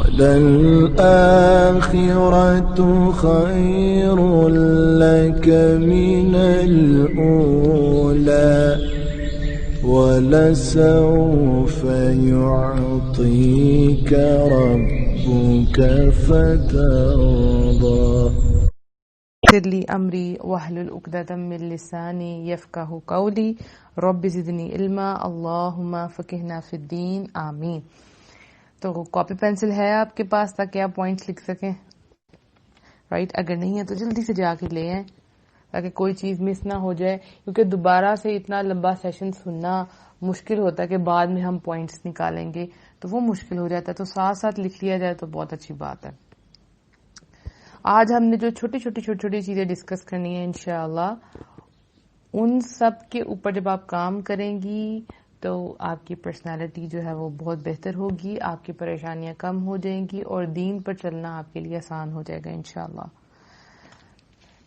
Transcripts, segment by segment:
وَلَلْآخِرَةُ خَيْرٌ لَكَ مِنَ الْأُولَى وَلَسَوْفَ يُعْطِيكَ رَبُّكَ فَتَرْضَى يَسِّرْ لِي أَمْرِي وَاحْلُلْ عُقْدَةً مِّن لِّسَانِي يَفْقَهُوا قَوْلِي رَبِّ زِدْنِی عِلْمًا اللہم فقہنا فی الدین آمین۔ تو کاپی پینسل ہے آپ کے پاس تاکہ آپ پوائنٹس لکھ سکیں، رائٹ؟ اگر نہیں ہے تو جلدی سے جا کے لے آئیں تاکہ کوئی چیز مس نہ ہو جائے، کیونکہ دوبارہ سے اتنا لمبا سیشن سننا مشکل ہوتا ہے کہ بعد میں ہم پوائنٹس نکالیں گے تو وہ مشکل ہو جاتا ہے، تو ساتھ ساتھ لکھ لیا جائے تو بہت اچھی بات ہے۔ آج ہم نے جو چھوٹی چھوٹی چیزیں ڈسکس کرنی ہے انشاءاللہ، ان سب کے اوپر جب آپ کام کریں گی تو آپ کی پرسنالٹی جو ہے وہ بہت بہتر ہوگی، آپ کی پریشانیاں کم ہو جائیں گی اور دین پر چلنا آپ کے لیے آسان ہو جائے گا انشاءاللہ۔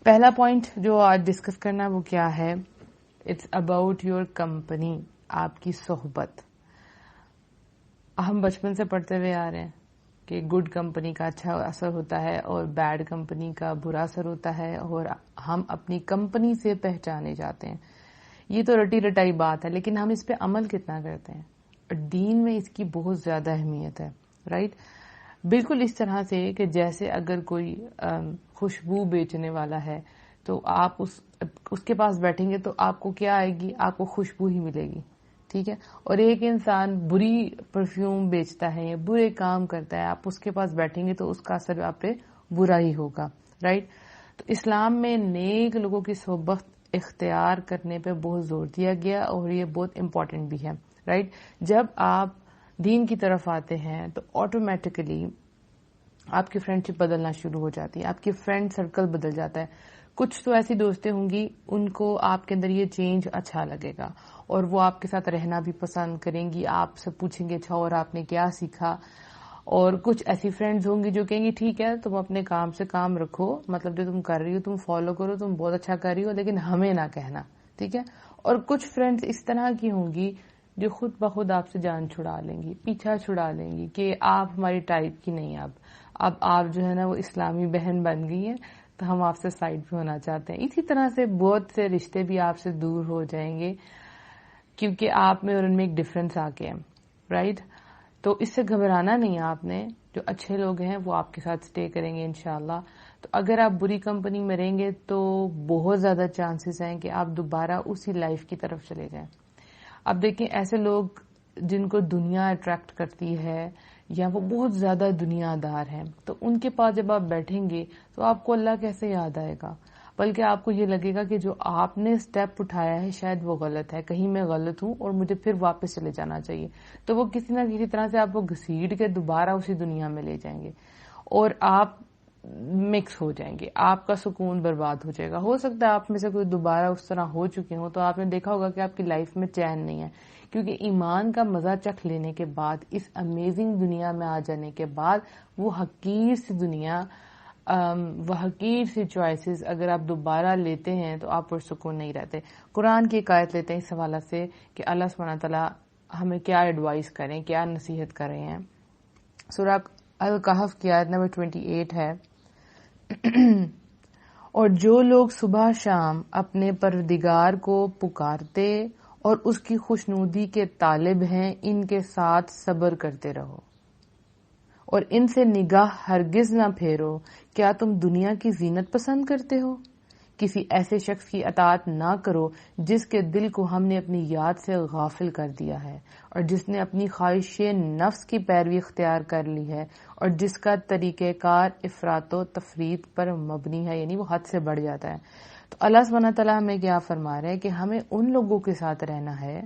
پہلا پوائنٹ جو آج ڈسکس کرنا ہے وہ کیا ہے؟ اٹس اباؤٹ یور کمپنی، آپ کی صحبت۔ ہم بچپن سے پڑھتے ہوئے آ رہے ہیں کہ گڈ کمپنی کا اچھا اثر ہوتا ہے اور بیڈ کمپنی کا برا اثر ہوتا ہے، اور ہم اپنی کمپنی سے پہچانے جاتے ہیں۔ یہ تو رٹی رٹائی بات ہے، لیکن ہم اس پہ عمل کتنا کرتے ہیں؟ اور دین میں اس کی بہت زیادہ اہمیت ہے، رائٹ؟ بالکل اس طرح سے کہ جیسے اگر کوئی خوشبو بیچنے والا ہے تو آپ اس کے پاس بیٹھیں گے تو آپ کو کیا آئے گی؟ آپ کو خوشبو ہی ملے گی، ٹھیک ہے؟ اور ایک انسان بری پرفیوم بیچتا ہے یا برے کام کرتا ہے، آپ اس کے پاس بیٹھیں گے تو اس کا اثر آپ پہ برا ہی ہوگا، رائٹ؟ تو اسلام میں نیک لوگوں کی صحبت اختیار کرنے پہ بہت زور دیا گیا اور یہ بہت امپورٹنٹ بھی ہے، رائٹ؟ جب آپ دین کی طرف آتے ہیں تو آٹومیٹکلی آپ کی فرینڈ شپ بدلنا شروع ہو جاتی ہے، آپ کی فرینڈ سرکل بدل جاتا ہے۔ کچھ تو ایسی دوستیں ہوں گی ان کو آپ کے اندر یہ چینج اچھا لگے گا اور وہ آپ کے ساتھ رہنا بھی پسند کریں گی، آپ سے پوچھیں گے اچھا اور آپ نے کیا سیکھا۔ اور کچھ ایسی فرینڈز ہوں گی جو کہیں گی ٹھیک ہے تم اپنے کام سے کام رکھو، مطلب جو تم کر رہی ہو تم فالو کرو، تم بہت اچھا کر رہی ہو لیکن ہمیں نہ کہنا، ٹھیک ہے؟ اور کچھ فرینڈز اس طرح کی ہوں گی جو خود بخود آپ سے جان چھڑا لیں گی، پیچھا چھڑا لیں گی کہ آپ ہماری ٹائپ کی نہیں، اب آپ جو ہے نا وہ اسلامی بہن بن گئی ہیں تو ہم آپ سے سائڈ پہ ہونا چاہتے ہیں۔ اسی طرح سے بہت سے رشتے بھی آپ سے دور ہو جائیں گے کیونکہ آپ میں اور ان میں ایک ڈفرنس آ گیا ہے، رائٹ؟ تو اس سے گھبرانا نہیں ہے آپ نے، جو اچھے لوگ ہیں وہ آپ کے ساتھ سٹے کریں گے انشاءاللہ۔ تو اگر آپ بری کمپنی میں رہیں گے تو بہت زیادہ چانسز ہیں کہ آپ دوبارہ اسی لائف کی طرف چلے جائیں۔ اب دیکھیں ایسے لوگ جن کو دنیا اٹریکٹ کرتی ہے یا وہ بہت زیادہ دنیا دار ہیں، تو ان کے پاس جب آپ بیٹھیں گے تو آپ کو اللہ کیسے یاد آئے گا؟ بلکہ آپ کو یہ لگے گا کہ جو آپ نے سٹیپ اٹھایا ہے شاید وہ غلط ہے، کہیں میں غلط ہوں اور مجھے پھر واپس چلے جانا چاہیے۔ تو وہ کسی نہ کسی طرح سے آپ کو گھسیٹ کے دوبارہ اسی دنیا میں لے جائیں گے اور آپ مکس ہو جائیں گے، آپ کا سکون برباد ہو جائے گا۔ ہو سکتا ہے آپ میں سے کوئی دوبارہ اس طرح ہو چکے ہوں تو آپ نے دیکھا ہوگا کہ آپ کی لائف میں چین نہیں ہے، کیونکہ ایمان کا مزہ چکھ لینے کے بعد، اس امیزنگ دنیا میں آ جانے کے بعد، وہ حقیر سی دنیا، وہ حقیر سی چوائسز اگر آپ دوبارہ لیتے ہیں تو آپ پرسکون نہیں رہتے۔ قرآن کی ایک آیت لیتے ہیں اس حوالے سے کہ اللہ سبحانہ تعالیٰ ہمیں کیا ایڈوائز کریں، کیا نصیحت کر رہے ہیں۔ سورہ الکہف کی آیت نمبر 28 ہے، اور جو لوگ صبح شام اپنے پروردگار کو پکارتے اور اس کی خوشنودی کے طالب ہیں ان کے ساتھ صبر کرتے رہو اور ان سے نگاہ ہرگز نہ پھیرو، کیا تم دنیا کی زینت پسند کرتے ہو؟ کسی ایسے شخص کی اطاعت نہ کرو جس کے دل کو ہم نے اپنی یاد سے غافل کر دیا ہے اور جس نے اپنی خواہش نفس کی پیروی اختیار کر لی ہے اور جس کا طریقہ کار افراط و تفریط پر مبنی ہے، یعنی وہ حد سے بڑھ جاتا ہے۔ تو اللہ سبحانہ تعالیٰ ہمیں کیا فرما رہے ہیں کہ ہمیں ان لوگوں کے ساتھ رہنا ہے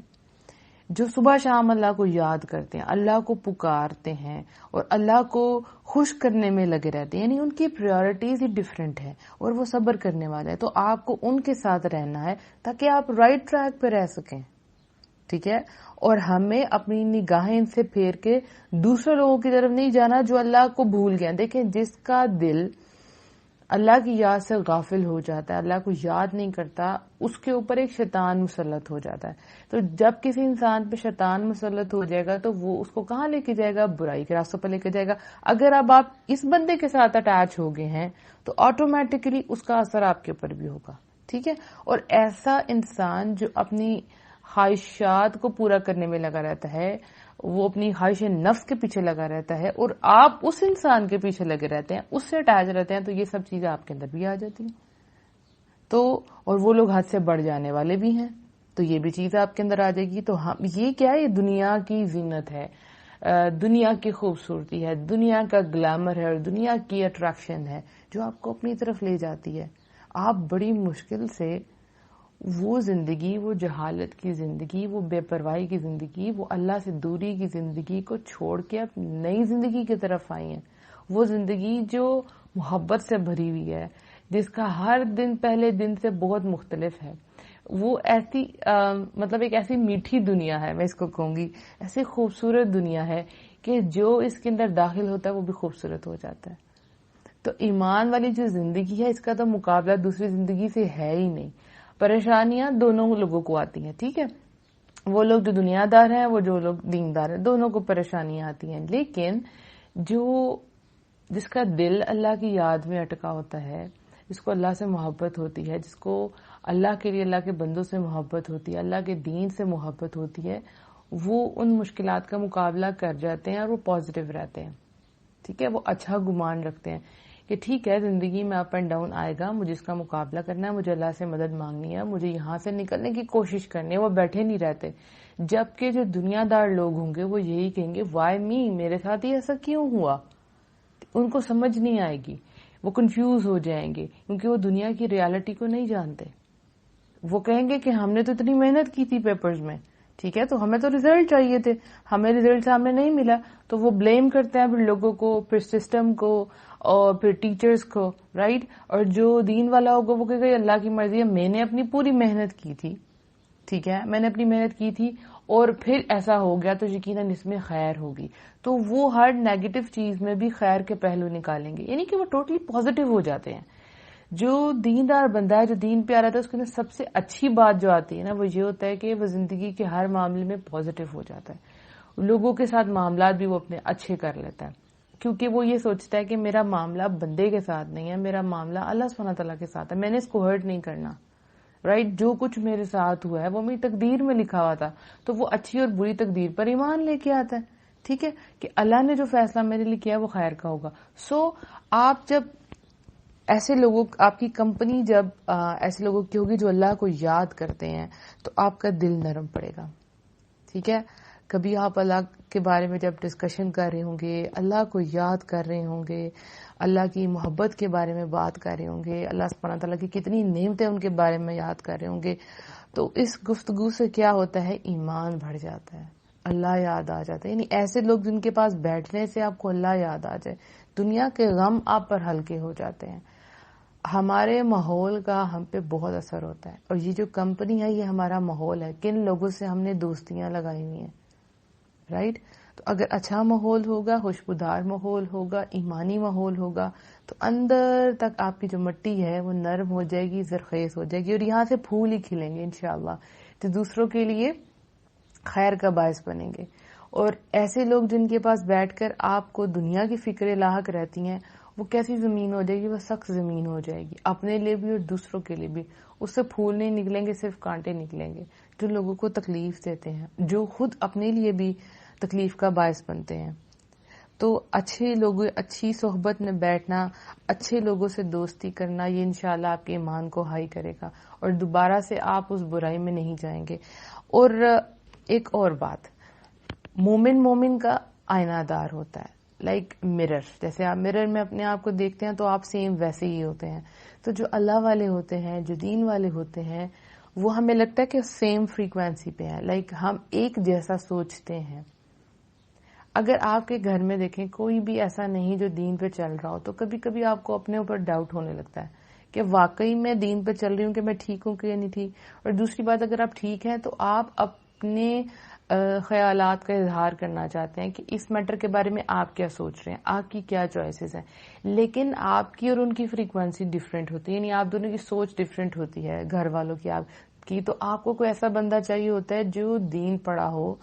جو صبح شام اللہ کو یاد کرتے ہیں، اللہ کو پکارتے ہیں اور اللہ کو خوش کرنے میں لگے رہتے ہیں، یعنی ان کی پریورٹیز ہی ڈیفرنٹ ہے اور وہ صبر کرنے والے ہیں۔ تو آپ کو ان کے ساتھ رہنا ہے تاکہ آپ رائٹ ٹریک پہ رہ سکیں، ٹھیک ہے؟ اور ہمیں اپنی نگاہیں ان سے پھیر کے دوسرے لوگوں کی طرف نہیں جانا جو اللہ کو بھول گئے۔ دیکھیں جس کا دل اللہ کی یاد سے غافل ہو جاتا ہے، اللہ کو یاد نہیں کرتا، اس کے اوپر ایک شیطان مسلط ہو جاتا ہے. تو جب کسی انسان پہ شیطان مسلط ہو جائے گا تو وہ اس کو کہاں لے کے جائے گا؟ برائی کے راستوں پر لے کے جائے گا. اگر اب آپ اس بندے کے ساتھ اٹیچ ہو گئے ہیں تو آٹومیٹکلی اس کا اثر آپ کے اوپر بھی ہوگا. ٹھیک ہے. اور ایسا انسان جو اپنی خواہشات کو پورا کرنے میں لگا رہتا ہے، وہ اپنی خواہش نفس کے پیچھے لگا رہتا ہے، اور آپ اس انسان کے پیچھے لگے رہتے ہیں، اس سے اٹیچ رہتے ہیں، تو یہ سب چیزیں آپ کے اندر بھی آ جاتی ہیں. تو اور وہ لوگ حد سے بڑھ جانے والے بھی ہیں، تو یہ بھی چیز آپ کے اندر آ جائے گی. تو یہ کیا ہے؟ یہ دنیا کی زینت ہے، دنیا کی خوبصورتی ہے، دنیا کا گلیمر ہے، اور دنیا کی اٹریکشن ہے جو آپ کو اپنی طرف لے جاتی ہے. آپ بڑی مشکل سے وہ زندگی، وہ جہالت کی زندگی، وہ بے پرواہی کی زندگی، وہ اللہ سے دوری کی زندگی کو چھوڑ کے اب نئی زندگی کی طرف آئی ہیں. وہ زندگی جو محبت سے بھری ہوئی ہے، جس کا ہر دن پہلے دن سے بہت مختلف ہے. وہ ایسی مطلب ایک ایسی میٹھی دنیا ہے، میں اس کو کہوں گی، ایسی خوبصورت دنیا ہے کہ جو اس کے اندر داخل ہوتا ہے وہ بھی خوبصورت ہو جاتا ہے. تو ایمان والی جو زندگی ہے، اس کا تو مقابلہ دوسری زندگی سے ہے ہی نہیں. پریشانیاں دونوں لوگوں کو آتی ہیں. ٹھیک ہے. وہ لوگ جو دنیا دار ہیں، وہ جو لوگ دیندار ہیں، دونوں کو پریشانیاں آتی ہیں. لیکن جس کا دل اللہ کی یاد میں اٹکا ہوتا ہے، جس کو اللہ سے محبت ہوتی ہے، جس کو اللہ کے لیے، اللہ کے بندوں سے محبت ہوتی ہے، اللہ کے دین سے محبت ہوتی ہے، وہ ان مشکلات کا مقابلہ کر جاتے ہیں اور وہ پازیٹیو رہتے ہیں. ٹھیک ہے. وہ اچھا گمان رکھتے ہیں کہ ٹھیک ہے، زندگی میں اپ اینڈ ڈاؤن آئے گا، مجھے اس کا مقابلہ کرنا ہے، مجھے اللہ سے مدد مانگنی ہے، مجھے یہاں سے نکلنے کی کوشش کرنی ہے. وہ بیٹھے نہیں رہتے. جبکہ جو دنیا دار لوگ ہوں گے وہ یہی کہیں گے، وائی می، میرے ساتھ یہ ایسا کیوں ہوا؟ ان کو سمجھ نہیں آئے گی، وہ کنفیوز ہو جائیں گے، کیونکہ وہ دنیا کی ریالٹی کو نہیں جانتے. وہ کہیں گے کہ ہم نے تو اتنی محنت کی تھی پیپرز میں، ٹھیک ہے، تو ہمیں تو ریزلٹ چاہیے تھے، ہمیں ریزلٹ سامنے نہیں ملا. تو وہ بلیم کرتے ہیں پھر لوگوں کو، پھر سسٹم کو، اور پھر ٹیچرز کو، رائٹ. اور جو دین والا ہوگا وہ کہے گا اللہ کی مرضی ہے، میں نے اپنی پوری محنت کی تھی، ٹھیک ہے، میں نے اپنی محنت کی تھی اور پھر ایسا ہو گیا تو یقیناً اس میں خیر ہوگی. تو وہ ہر نیگیٹو چیز میں بھی خیر کے پہلو نکالیں گے، یعنی کہ وہ ٹوٹلی پازیٹیو ہو جاتے ہیں. جو دیندار بندہ ہے، جو دین پہ آ رہا تھا، اس کے اندر سب سے اچھی بات جو آتی ہے نا، وہ یہ ہوتا ہے کہ وہ زندگی کے ہر معاملے میں پازیٹیو ہو جاتا ہے. لوگوں کے ساتھ معاملات بھی وہ اپنے اچھے کر لیتا ہے، کیونکہ وہ یہ سوچتا ہے کہ میرا معاملہ بندے کے ساتھ نہیں ہے، میرا معاملہ اللہ سبحانہ تعالیٰ کے ساتھ ہے، میں نے اس کو ہرٹ نہیں کرنا، رائٹ. جو کچھ میرے ساتھ ہوا ہے وہ میری تقدیر میں لکھا ہوا تھا. تو وہ اچھی اور بری تقدیر پر ایمان لے کے آتا ہے. ٹھیک ہے، کہ اللہ نے جو فیصلہ میرے لیے کیا وہ خیر کا ہوگا. سو آپ جب ایسے لوگوں، آپ کی کمپنی جب ایسے لوگوں کی ہوگی جو اللہ کو یاد کرتے ہیں، تو آپ کا دل نرم پڑے گا. ٹھیک ہے. کبھی آپ اللہ کے بارے میں جب ڈسکشن کر رہے ہوں گے، اللہ کو یاد کر رہے ہوں گے، اللہ کی محبت کے بارے میں بات کر رہے ہوں گے، اللہ سبحانہ تعالیٰ کی کتنی نعمتیں ان کے بارے میں یاد کر رہے ہوں گے، تو اس گفتگو سے کیا ہوتا ہے؟ ایمان بڑھ جاتا ہے، اللہ یاد آ جاتا ہے. یعنی ایسے لوگ جن کے پاس بیٹھنے سے آپ کو اللہ یاد آ جائے، دنیا کے غم آپ پر ہلکے ہو جاتے ہیں. ہمارے ماحول کا ہم پہ بہت اثر ہوتا ہے، اور یہ جو کمپنی ہے یہ ہمارا ماحول ہے، کن لوگوں سے ہم نے دوستیاں لگائی ہوئی ہیں، رائٹ. تو اگر اچھا ماحول ہوگا، خوشبودار ماحول ہوگا، ایمانی ماحول ہوگا، تو اندر تک آپ کی جو مٹی ہے وہ نرم ہو جائے گی، زرخیز ہو جائے گی، اور یہاں سے پھول ہی کھلیں گے انشاءاللہ، تو دوسروں کے لیے خیر کا باعث بنیں گے. اور ایسے لوگ جن کے پاس بیٹھ کر آپ کو دنیا کی فکریں لاحق رہتی ہیں، وہ کیسی زمین ہو جائے گی؟ وہ سخت زمین ہو جائے گی، اپنے لیے بھی اور دوسروں کے لیے بھی. اس سے پھول نہیں نکلیں گے، صرف کانٹے نکلیں گے، جو لوگوں کو تکلیف دیتے ہیں، جو خود اپنے لیے بھی تکلیف کا باعث بنتے ہیں. تو اچھے لوگوں، اچھی صحبت میں بیٹھنا، اچھے لوگوں سے دوستی کرنا، یہ انشاءاللہ آپ کے ایمان کو ہائی کرے گا، اور دوبارہ سے آپ اس برائی میں نہیں جائیں گے. اور ایک اور بات، مومن کا آئینہ دار ہوتا ہے، لائک مرر. جیسے آپ مرر میں اپنے آپ کو دیکھتے ہیں تو آپ سیم ویسے ہی ہوتے ہیں. تو جو اللہ والے ہوتے ہیں، جو دین والے ہوتے ہیں، وہ ہمیں لگتا ہے کہ سیم فریکوینسی پہ ہیں، لائک ہم ایک جیسا سوچتے ہیں. اگر آپ کے گھر میں دیکھیں کوئی بھی ایسا نہیں جو دین پہ چل رہا ہو، تو کبھی کبھی آپ کو اپنے اوپر ڈاؤٹ ہونے لگتا ہے کہ واقعی میں دین پہ چل رہی ہوں، کہ میں ٹھیک ہوں کہ نہیں ٹھیک. اور دوسری بات، اگر آپ ٹھیک ہیں تو آپ اپنے خیالات کا اظہار کرنا چاہتے ہیں کہ اس میٹر کے بارے میں آپ کیا سوچ رہے ہیں، آپ کی کیا چوائسیز ہیں. لیکن آپ کی اور ان کی فریکوینسی ڈفرینٹ ہوتی ہے، یعنی آپ دونوں کی سوچ ڈفرینٹ ہوتی ہے، گھر والوں کی آپ کی. تو آپ کو کوئی ایسا بندہ چاہیے ہوتا ہے جو دین پڑھا ہو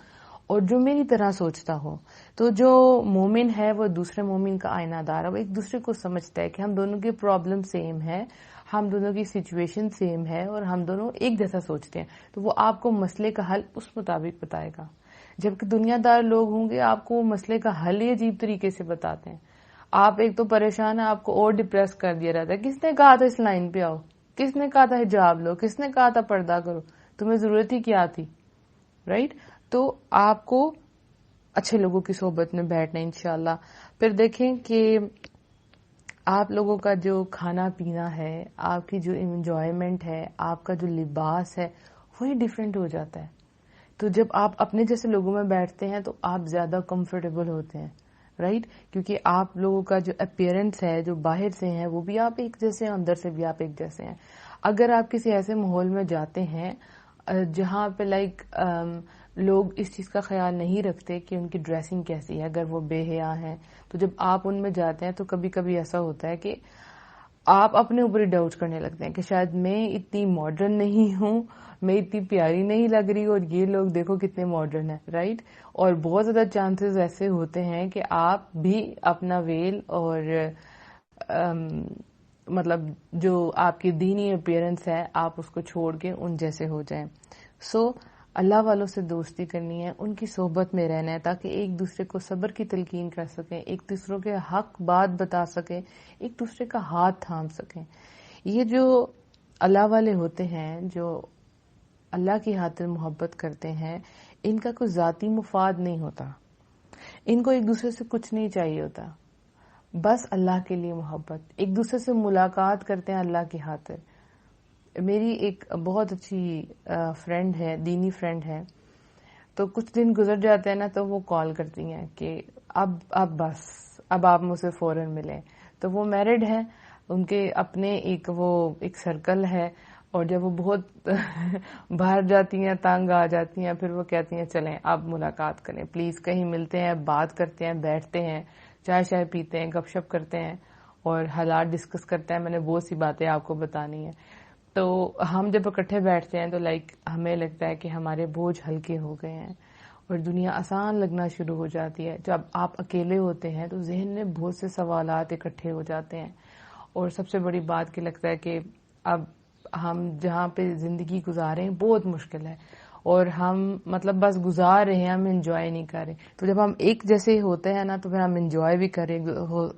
اور جو میری طرح سوچتا ہو. تو جو مومن ہے وہ دوسرے مومن کا آئینہ دار ہے، وہ ایک دوسرے کو سمجھتا ہے کہ ہم دونوں کی پرابلم سیم ہے، ہم دونوں کی سچویشن سیم ہے اور ہم دونوں ایک جیسا سوچتے ہیں. تو وہ آپ کو مسئلے کا حل اس مطابق بتائے گا. جبکہ دنیا دار لوگ ہوں گے آپ کو وہ مسئلے کا حل ہی عجیب طریقے سے بتاتے ہیں. آپ ایک تو پریشان ہیں، آپ کو اور ڈپریس کر دیا رہتا ہے. کس نے کہا تھا اس لائن پہ آؤ، کس نے کہا تھا حجاب لو، کس نے کہا تھا پردہ کرو، تمہیں ضرورت ہی کیا تھی، رائٹ. تو آپ کو اچھے لوگوں کی صحبت میں بیٹھنا انشاءاللہ. پھر دیکھیں کہ آپ لوگوں کا جو کھانا پینا ہے، آپ کی جو انجوائمنٹ ہے، آپ کا جو لباس ہے، وہی ڈیفرنٹ ہو جاتا ہے. تو جب آپ اپنے جیسے لوگوں میں بیٹھتے ہیں تو آپ زیادہ کمفرٹیبل ہوتے ہیں، رائٹ. کیونکہ آپ لوگوں کا جو اپیرنس ہے، جو باہر سے ہیں، وہ بھی آپ ایک جیسے ہیں، اندر سے بھی آپ ایک جیسے ہیں. اگر آپ کسی ایسے ماحول میں جاتے ہیں جہاں پہ لوگ اس چیز کا خیال نہیں رکھتے کہ ان کی ڈریسنگ کیسی ہے، اگر وہ بے حیا ہیں، تو جب آپ ان میں جاتے ہیں تو کبھی کبھی ایسا ہوتا ہے کہ آپ اپنے اوپر ہی ڈاؤٹ کرنے لگتے ہیں کہ شاید میں اتنی ماڈرن نہیں ہوں، میں اتنی پیاری نہیں لگ رہی، اور یہ لوگ دیکھو کتنے ماڈرن ہیں، رائٹ. اور بہت زیادہ چانسز ایسے ہوتے ہیں کہ آپ بھی اپنا ویل اور مطلب جو آپ کی دینی اپیرنس ہے آپ اس کو چھوڑ کے ان جیسے ہو جائیں. سو اللہ والوں سے دوستی کرنی ہے، ان کی صحبت میں رہنا ہے تاکہ ایک دوسرے کو صبر کی تلقین کر سکیں، ایک دوسرے کے حق بات بتا سکیں، ایک دوسرے کا ہاتھ تھام سکیں. یہ جو اللہ والے ہوتے ہیں، جو اللہ کی خاطر محبت کرتے ہیں، ان کا کوئی ذاتی مفاد نہیں ہوتا، ان کو ایک دوسرے سے کچھ نہیں چاہیے ہوتا، بس اللہ کے لیے محبت. ایک دوسرے سے ملاقات کرتے ہیں اللہ کی خاطر. میری ایک بہت اچھی فرینڈ ہے، دینی فرینڈ ہے. تو کچھ دن گزر جاتے ہیں نا تو وہ کال کرتی ہیں کہ اب بس اب آپ مجھ سے فوراً ملیں. تو وہ میرڈ ہیں، ان کے اپنے ایک سرکل ہے، اور جب وہ بہت باہر جاتی ہیں، تنگ آ جاتی ہیں، پھر وہ کہتی ہیں چلیں اب ملاقات کریں پلیز، کہیں ملتے ہیں، بات کرتے ہیں، بیٹھتے ہیں، چائے شائے پیتے ہیں، گپ شپ کرتے ہیں اور حالات ڈسکس کرتے ہیں. میں نے بہت سی باتیں آپ کو بتانی ہیں. تو ہم جب اکٹھے بیٹھتے ہیں تو ہمیں لگتا ہے کہ ہمارے بوجھ ہلکے ہو گئے ہیں اور دنیا آسان لگنا شروع ہو جاتی ہے. جب آپ اکیلے ہوتے ہیں تو ذہن میں بہت سے سوالات اکٹھے ہو جاتے ہیں، اور سب سے بڑی بات کہ لگتا ہے کہ اب ہم جہاں پہ زندگی گزارے ہیں بہت مشکل ہے، اور ہم بس گزار رہے ہیں، ہم انجوائے نہیں کر رہے. تو جب ہم ایک جیسے ہوتے ہیں نا تو پھر ہم انجوائے بھی کر رہے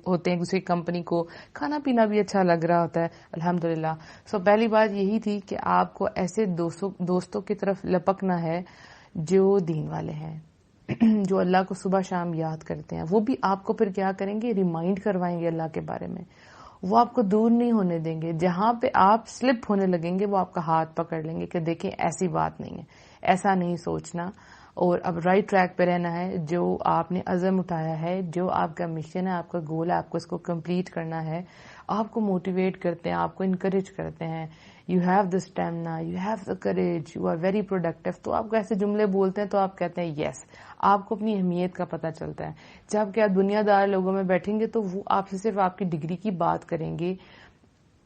ہوتے ہیں دوسری کمپنی کو، کھانا پینا بھی اچھا لگ رہا ہوتا ہے الحمدللہ. سو پہلی بات یہی تھی کہ آپ کو ایسے دوستوں کی طرف لپکنا ہے جو دین والے ہیں، جو اللہ کو صبح شام یاد کرتے ہیں. وہ بھی آپ کو پھر کیا کریں گے، ریمائنڈ کروائیں گے اللہ کے بارے میں. وہ آپ کو دور نہیں ہونے دیں گے. جہاں پہ آپ سلپ ہونے لگیں گے وہ آپ کا ہاتھ پکڑ لیں گے کہ دیکھیں ایسی بات نہیں ہے، ایسا نہیں سوچنا، اور اب رائٹ ٹریک پہ رہنا ہے. جو آپ نے عزم اٹھایا ہے، جو آپ کا مشن ہے، آپ کا گول ہے، آپ کو اس کو کمپلیٹ کرنا ہے. آپ کو موٹیویٹ کرتے ہیں، آپ کو انکریج کرتے ہیں. You have the stamina, you have the courage, you are very productive. تو آپ کو ایسے جملے بولتے ہیں تو آپ کہتے ہیں یس. آپ کو اپنی اہمیت کا پتہ چلتا ہے. جب کہ آپ دنیا دار لوگوں میں بیٹھیں گے تو وہ آپ سے صرف آپ کی ڈگری کی بات کریں گے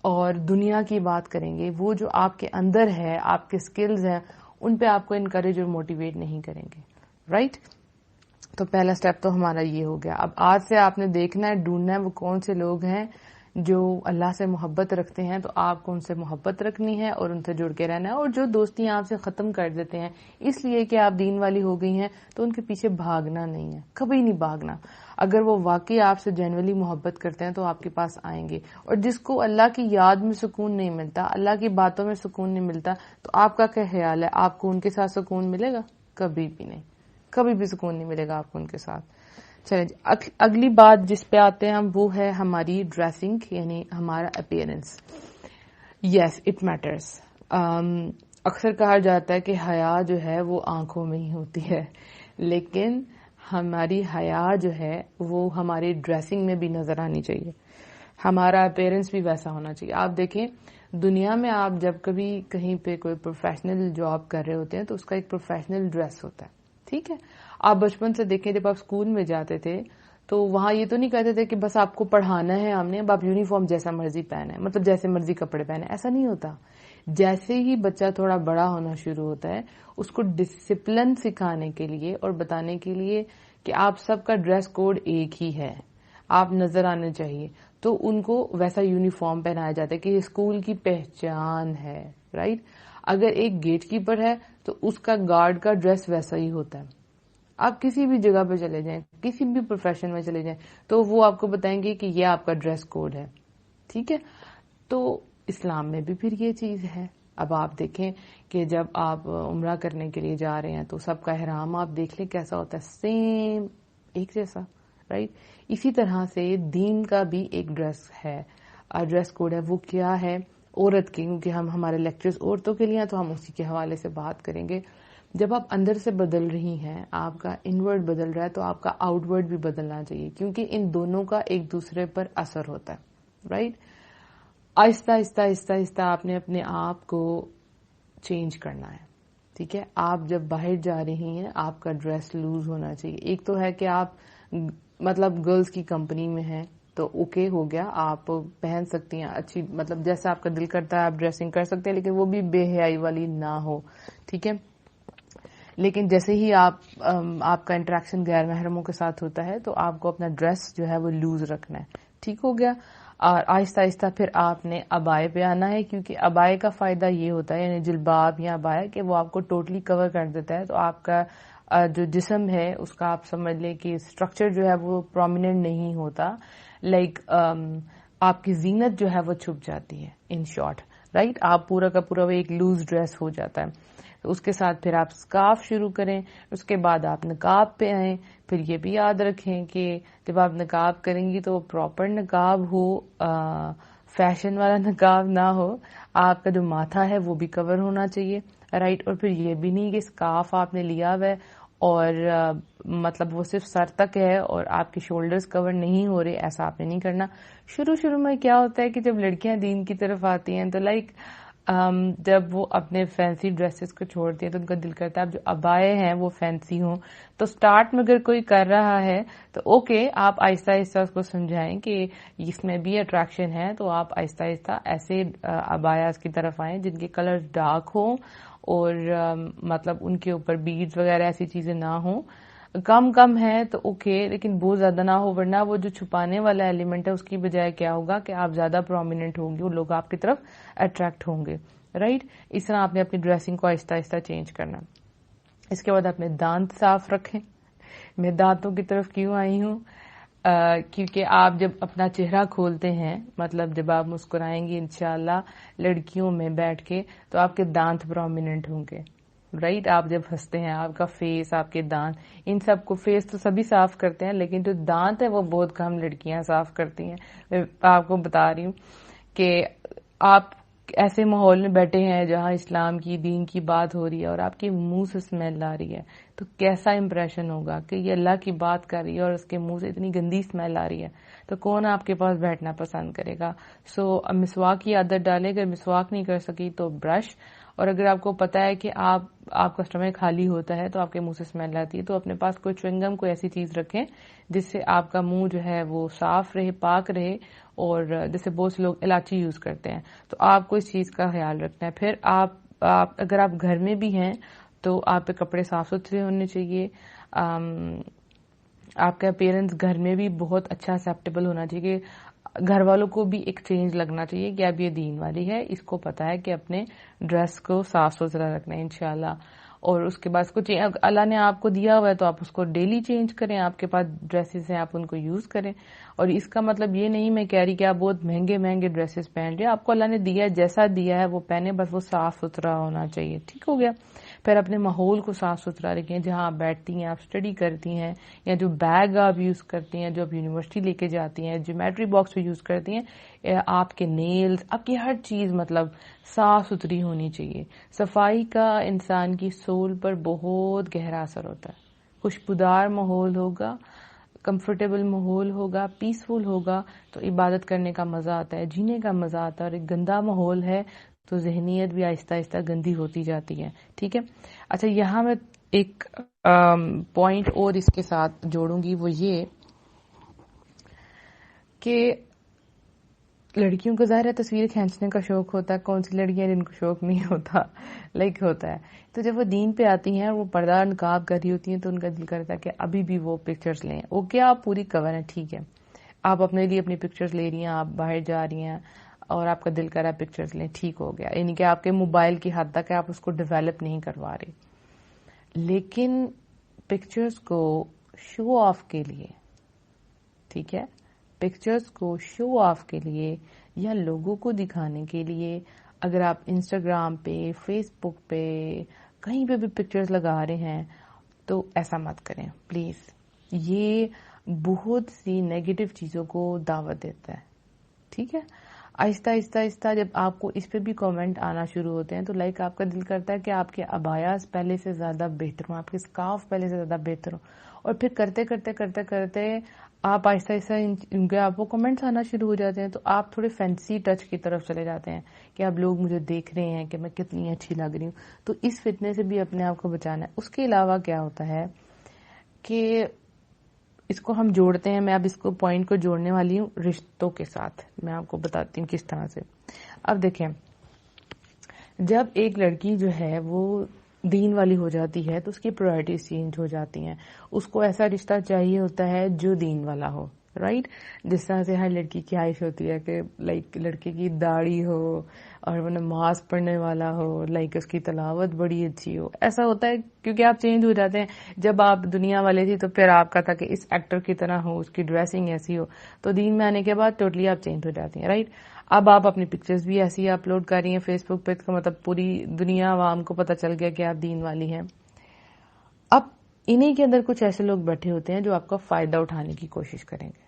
اور دنیا کی بات کریں گے. وہ جو آپ کے اندر ہے، آپ کے سکلز ہیں، ان پہ آپ کو انکریج اور موٹیویٹ نہیں کریں گے، رائٹ. تو پہلا سٹیپ تو ہمارا یہ ہو گیا. اب آج سے آپ نے دیکھنا ہے، ڈھونڈنا ہے وہ کون سے لوگ ہیں جو اللہ سے محبت رکھتے ہیں. تو آپ کو ان سے محبت رکھنی ہے اور ان سے جڑ کے رہنا ہے. اور جو دوستیاں آپ سے ختم کر دیتے ہیں اس لیے کہ آپ دین والی ہو گئی ہیں تو ان کے پیچھے بھاگنا نہیں ہے، کبھی نہیں بھاگنا. اگر وہ واقعی آپ سے جینولی محبت کرتے ہیں تو آپ کے پاس آئیں گے. اور جس کو اللہ کی یاد میں سکون نہیں ملتا، اللہ کی باتوں میں سکون نہیں ملتا، تو آپ کا کیا خیال ہے آپ کو ان کے ساتھ سکون ملے گا؟ کبھی بھی نہیں، کبھی بھی سکون نہیں ملے گا آپ کو ان کے ساتھ. چلیں جی، اگلی بات جس پہ آتے ہیں ہم وہ ہے ہماری ڈریسنگ، یعنی ہمارا اپیئرنس. Yes it matters. اکثر کہا جاتا ہے کہ حیا جو ہے وہ آنکھوں میں ہی ہوتی ہے، لیکن ہماری حیا جو ہے وہ ہماری ڈریسنگ میں بھی نظر آنی چاہیے. ہمارا اپیئرنس بھی ویسا ہونا چاہیے. آپ دیکھیں دنیا میں آپ جب کبھی کہیں پہ کوئی پروفیشنل جاب کر رہے ہوتے ہیں تو اس کا ایک پروفیشنل ڈریس ہوتا ہے. ٹھیک ہے. آپ بچپن سے دیکھیں جب آپ اسکول میں جاتے تھے تو وہاں یہ تو نہیں کہتے تھے کہ بس آپ کو پڑھانا ہے ہم نے، اب آپ یونیفارم جیسا مرضی پہنے، مطلب جیسے مرضی کپڑے پہنے. ایسا نہیں ہوتا. جیسے ہی بچہ تھوڑا بڑا ہونا شروع ہوتا ہے اس کو ڈسپلن سکھانے کے لیے اور بتانے کے لیے کہ آپ سب کا ڈریس کوڈ ایک ہی ہے، آپ نظر آنے چاہیے، تو ان کو ویسا یونیفارم پہنایا جاتا ہے کہ یہ اسکول کی پہچان ہے. رائٹ. اگر ایک گیٹ کیپر ہے تو اس کا گارڈ کا ڈریس ویسا ہی ہوتا ہے. آپ کسی بھی جگہ پہ چلے جائیں، کسی بھی پروفیشن میں چلے جائیں تو وہ آپ کو بتائیں گے کہ یہ آپ کا ڈریس کوڈ ہے. ٹھیک ہے. تو اسلام میں بھی پھر یہ چیز ہے. اب آپ دیکھیں کہ جب آپ عمرہ کرنے کے لیے جا رہے ہیں تو سب کا احرام آپ دیکھ لیں کیسا ہوتا ہے، سیم ایک جیسا. رائٹ. اسی طرح سے دین کا بھی ایک ڈریس ہے، ڈریس کوڈ ہے. وہ کیا ہے؟ عورت کی، کیونکہ ہمارے لیکچرز عورتوں کے لیے ہیں تو ہم اسی کے حوالے سے بات کریں گے. جب آپ اندر سے بدل رہی ہیں، آپ کا انورڈ بدل رہا ہے تو آپ کا آؤٹ ورڈ بھی بدلنا چاہیے، کیونکہ ان دونوں کا ایک دوسرے پر اثر ہوتا ہے. رائٹ. آہستہ آہستہ آہستہ آہستہ آپ نے اپنے آپ کو چینج کرنا ہے. ٹھیک ہے. آپ جب باہر جا رہی ہیں آپ کا ڈریس لوز ہونا چاہیے. ایک تو ہے کہ آپ مطلب گرلز کی کمپنی میں ہیں تو اوکے ہو گیا، آپ پہن سکتی ہیں اچھی، مطلب جیسا آپ کا دل کرتا ہے آپ ڈریسنگ کر سکتے ہیں، لیکن وہ بھی بے حیائی والی نہ ہو. ٹھیک ہے. لیکن جیسے ہی آپ کا انٹریکشن غیر محرموں کے ساتھ ہوتا ہے تو آپ کو اپنا ڈریس جو ہے وہ لوز رکھنا ہے. ٹھیک ہو گیا. اور آہستہ آہستہ پھر آپ نے ابائے پہ آنا ہے، کیونکہ ابائے کا فائدہ یہ ہوتا ہے، یعنی جلباب یا ابایا، کہ وہ آپ کو ٹوٹلی کور کر دیتا ہے. تو آپ کا جو جسم ہے اس کا آپ سمجھ لیں کہ اسٹرکچر جو ہے وہ پرومیننٹ نہیں ہوتا، لائک آپ کی زینت جو ہے وہ چھپ جاتی ہے ان شارٹ. رائٹ. آپ پورا کا پورا وہ ایک لوز ڈریس ہو جاتا ہے. تو اس کے ساتھ پھر آپ اسکارف شروع کریں، اس کے بعد آپ نقاب پہ آئیں. پھر یہ بھی یاد رکھیں کہ جب آپ نقاب کریں گی تو پراپر نقاب ہو، فیشن والا نقاب نہ ہو. آپ کا جو ماتھا ہے وہ بھی کور ہونا چاہیے. رائٹ. اور پھر یہ بھی نہیں کہ اسکارف آپ نے لیا ہوا ہے اور مطلب وہ صرف سر تک ہے اور آپ کے شولڈرز کور نہیں ہو رہے، ایسا آپ نے نہیں کرنا. شروع میں کیا ہوتا ہے کہ جب لڑکیاں دین کی طرف آتی ہیں تو لائک جب وہ اپنے فینسی ڈریسز کو چھوڑتی ہیں تو ان کا دل کرتا ہے اب جو ابائے ہیں وہ فینسی ہوں. تو سٹارٹ میں اگر کوئی کر رہا ہے تو اوکے، آپ آہستہ آہستہ اس کو سمجھائیں کہ اس میں بھی اٹریکشن ہے، تو آپ آہستہ آہستہ ایسے ابایاز کی طرف آئیں جن کے کلر ڈارک ہوں اور مطلب ان کے اوپر بیڈز وغیرہ ایسی چیزیں نہ ہوں. کم ہے تو اوکے، لیکن بہت زیادہ نہ ہو، ورنہ وہ جو چھپانے والا ایلیمنٹ ہے اس کی بجائے کیا ہوگا کہ آپ زیادہ پرومیننٹ ہوں گے اور لوگ آپ کی طرف اٹریکٹ ہوں گے. رائٹ. اس طرح آپ نے اپنی ڈریسنگ کو آہستہ آہستہ چینج کرنا. اس کے بعد اپنے دانت صاف رکھیں. میں دانتوں کی طرف کیوں آئی ہوں؟ کیونکہ آپ جب اپنا چہرہ کھولتے ہیں، مطلب جب آپ مسکرائیں گی انشاءاللہ لڑکیوں میں بیٹھ کے، تو آپ کے دانت پرومیننٹ ہوں گے. رائٹ. آپ جب ہنستے ہیں آپ کا فیس، آپ کے دانت، ان سب کو، فیس تو سبھی صاف کرتے ہیں لیکن جو دانت ہے وہ بہت کم لڑکیاں صاف کرتی ہیں. میں آپ کو بتا رہی ہوں کہ آپ ایسے ماحول میں بیٹھے ہیں جہاں اسلام کی، دین کی بات ہو رہی ہے اور آپ کے منہ سے اسمیل آ رہی ہے، تو کیسا امپریشن ہوگا کہ یہ اللہ کی بات کر رہی ہے اور اس کے منہ سے اتنی گندی اسمیل آ رہی ہے، تو کون آپ کے پاس بیٹھنا پسند کرے گا؟ مسواک کی عادت ڈالے. اگر مسواک نہیں کر سکی تو برش. اور اگر آپ کو پتا ہے کہ آپ کا اسٹمک خالی ہوتا ہے تو آپ کے منہ سے اسمیل آتی ہے، تو اپنے پاس کوئی چوئنگم، کوئی ایسی چیز رکھیں جس سے آپ کا منہ جو ہے وہ صاف رہے، پاک رہے. اور جیسے بہت سے لوگ الائچی یوز کرتے ہیں، تو آپ کو اس چیز کا خیال رکھنا ہے. پھر اگر آپ گھر میں بھی ہیں تو آپ کے کپڑے صاف ستھرے ہونے چاہیے. آپ کا اپیرنس گھر میں بھی بہت اچھا ایکسیپٹیبل ہونا چاہیے. گھر والوں کو بھی ایک چینج لگنا چاہیے کہ اب یہ دین والی ہے، اس کو پتا ہے کہ اپنے ڈریس کو صاف ستھرا رکھنا ہے انشاءاللہ. اور اس کے بعد اس کو اللہ نے آپ کو دیا ہوا ہے تو آپ اس کو ڈیلی چینج کریں. آپ کے پاس ڈریسز ہیں آپ ان کو یوز کریں. اور اس کا مطلب یہ نہیں میں کہہ رہی کہ آپ بہت مہنگے ڈریسز پہن رہے ہیں. آپ کو اللہ نے دیا ہے، جیسا دیا ہے وہ پہنے، بس وہ صاف ستھرا ہونا چاہیے. ٹھیک ہو گیا. پھر اپنے ماحول کو صاف ستھرا رکھیں، جہاں آپ بیٹھتی ہیں، آپ اسٹڈی کرتی ہیں، یا جو بیگ آپ یوز کرتی ہیں، جو آپ یونیورسٹی لے کے جاتی ہیں، جیومیٹری باکس پہ یوز کرتی ہیں، آپ کے نیلز، آپ کی ہر چیز مطلب صاف ستھری ہونی چاہیے. صفائی کا انسان کی سول پر بہت گہرا اثر ہوتا ہے. خوشبودار ماحول ہوگا، کمفرٹیبل ماحول ہوگا، پیسفل ہوگا تو عبادت کرنے کا مزہ آتا ہے، جینے کا مزہ آتا ہے. اور ایک گندا ماحول ہے تو ذہنیت بھی آہستہ آہستہ گندی ہوتی جاتی ہے. ٹھیک ہے. اچھا، یہاں میں ایک پوائنٹ اور اس کے ساتھ جوڑوں گی، وہ یہ کہ لڑکیوں کو ظاہر ہے تصویر کھینچنے کا شوق ہوتا ہے، کون سی لڑکیاں جن کو شوق نہیں ہوتا، ہوتا ہے. تو جب وہ دین پہ آتی ہیں اور وہ پردہ نقاب کر رہی ہوتی ہیں تو ان کا دل کرتا ہے کہ ابھی بھی وہ پکچرز لیں. اوکے آپ پوری کور ہیں، ٹھیک ہے، آپ اپنے لیے اپنی پکچرز لے رہی ہیں، آپ باہر جا رہی ہیں اور آپ کا دل کر رہا ہے پکچرز لیں، ٹھیک ہو گیا. یعنی کہ آپ کے موبائل کی حد تک آپ اس کو ڈیولپ نہیں کروا رہے، لیکن پکچرز کو شو آف کے لیے، ٹھیک ہے، پکچرز کو شو آف کے لیے یا لوگوں کو دکھانے کے لیے اگر آپ انسٹاگرام پہ، فیس بک پہ، کہیں پہ بھی پکچرز لگا رہے ہیں تو ایسا مت کریں پلیز. یہ بہت سی نیگیٹو چیزوں کو دعوت دیتا ہے، ٹھیک ہے. آہستہ آہستہ آہستہ جب آپ کو اس پہ بھی کامنٹ آنا شروع ہوتے ہیں تو آپ کا دل کرتا ہے کہ آپ کے عبایاز پہلے سے زیادہ بہتر ہوں، آپ کے اسکارف پہلے سے زیادہ بہتر ہوں، اور پھر کرتے کرتے کرتے کرتے آپ آہستہ آہستہ ان کے آپ کو کمنٹس آنا شروع ہو جاتے ہیں تو آپ تھوڑے فینسی ٹچ کی طرف چلے جاتے ہیں کہ اب لوگ مجھے دیکھ رہے ہیں کہ میں کتنی اچھی لگ رہی ہوں. تو اس فتنے سے بھی اپنے آپ کو بچانا ہے. اس کے علاوہ کیا ہوتا ہے کہ اس کو ہم جوڑتے ہیں، میں اب اس کو پوائنٹ کو جوڑنے والی ہوں رشتوں کے ساتھ. میں آپ کو بتاتی ہوں کس طرح سے. اب دیکھیں، جب ایک لڑکی جو ہے وہ دین والی ہو جاتی ہے تو اس کی پرائرٹیز چینج ہو جاتی ہیں. اس کو ایسا رشتہ چاہیے ہوتا ہے جو دین والا ہو، رائٹ. جس طرح سے ہر لڑکی کی خواہش ہوتی ہے کہ لڑکے کی داڑھی ہو اور وہ نماز پڑھنے والا ہو، اس کی تلاوت بڑی اچھی ہو. ایسا ہوتا ہے کیونکہ آپ چینج ہو جاتے ہیں. جب آپ دنیا والے تھے تو پھر آپ کا تھا کہ اس ایکٹر کی طرح ہو، اس کی ڈریسنگ ایسی ہو. تو دین میں آنے کے بعد ٹوٹلی آپ چینج ہو جاتی ہیں، رائٹ. اب آپ اپنی پکچرز بھی ایسی اپلوڈ کر رہی ہیں فیس بک پہ، تو مطلب پوری دنیا عوام کو پتہ چل گیا کہ آپ دین والی ہیں. اب انہی کے اندر کچھ ایسے لوگ بیٹھے ہوتے ہیں جو آپ کا فائدہ اٹھانے کی کوشش کریں گے.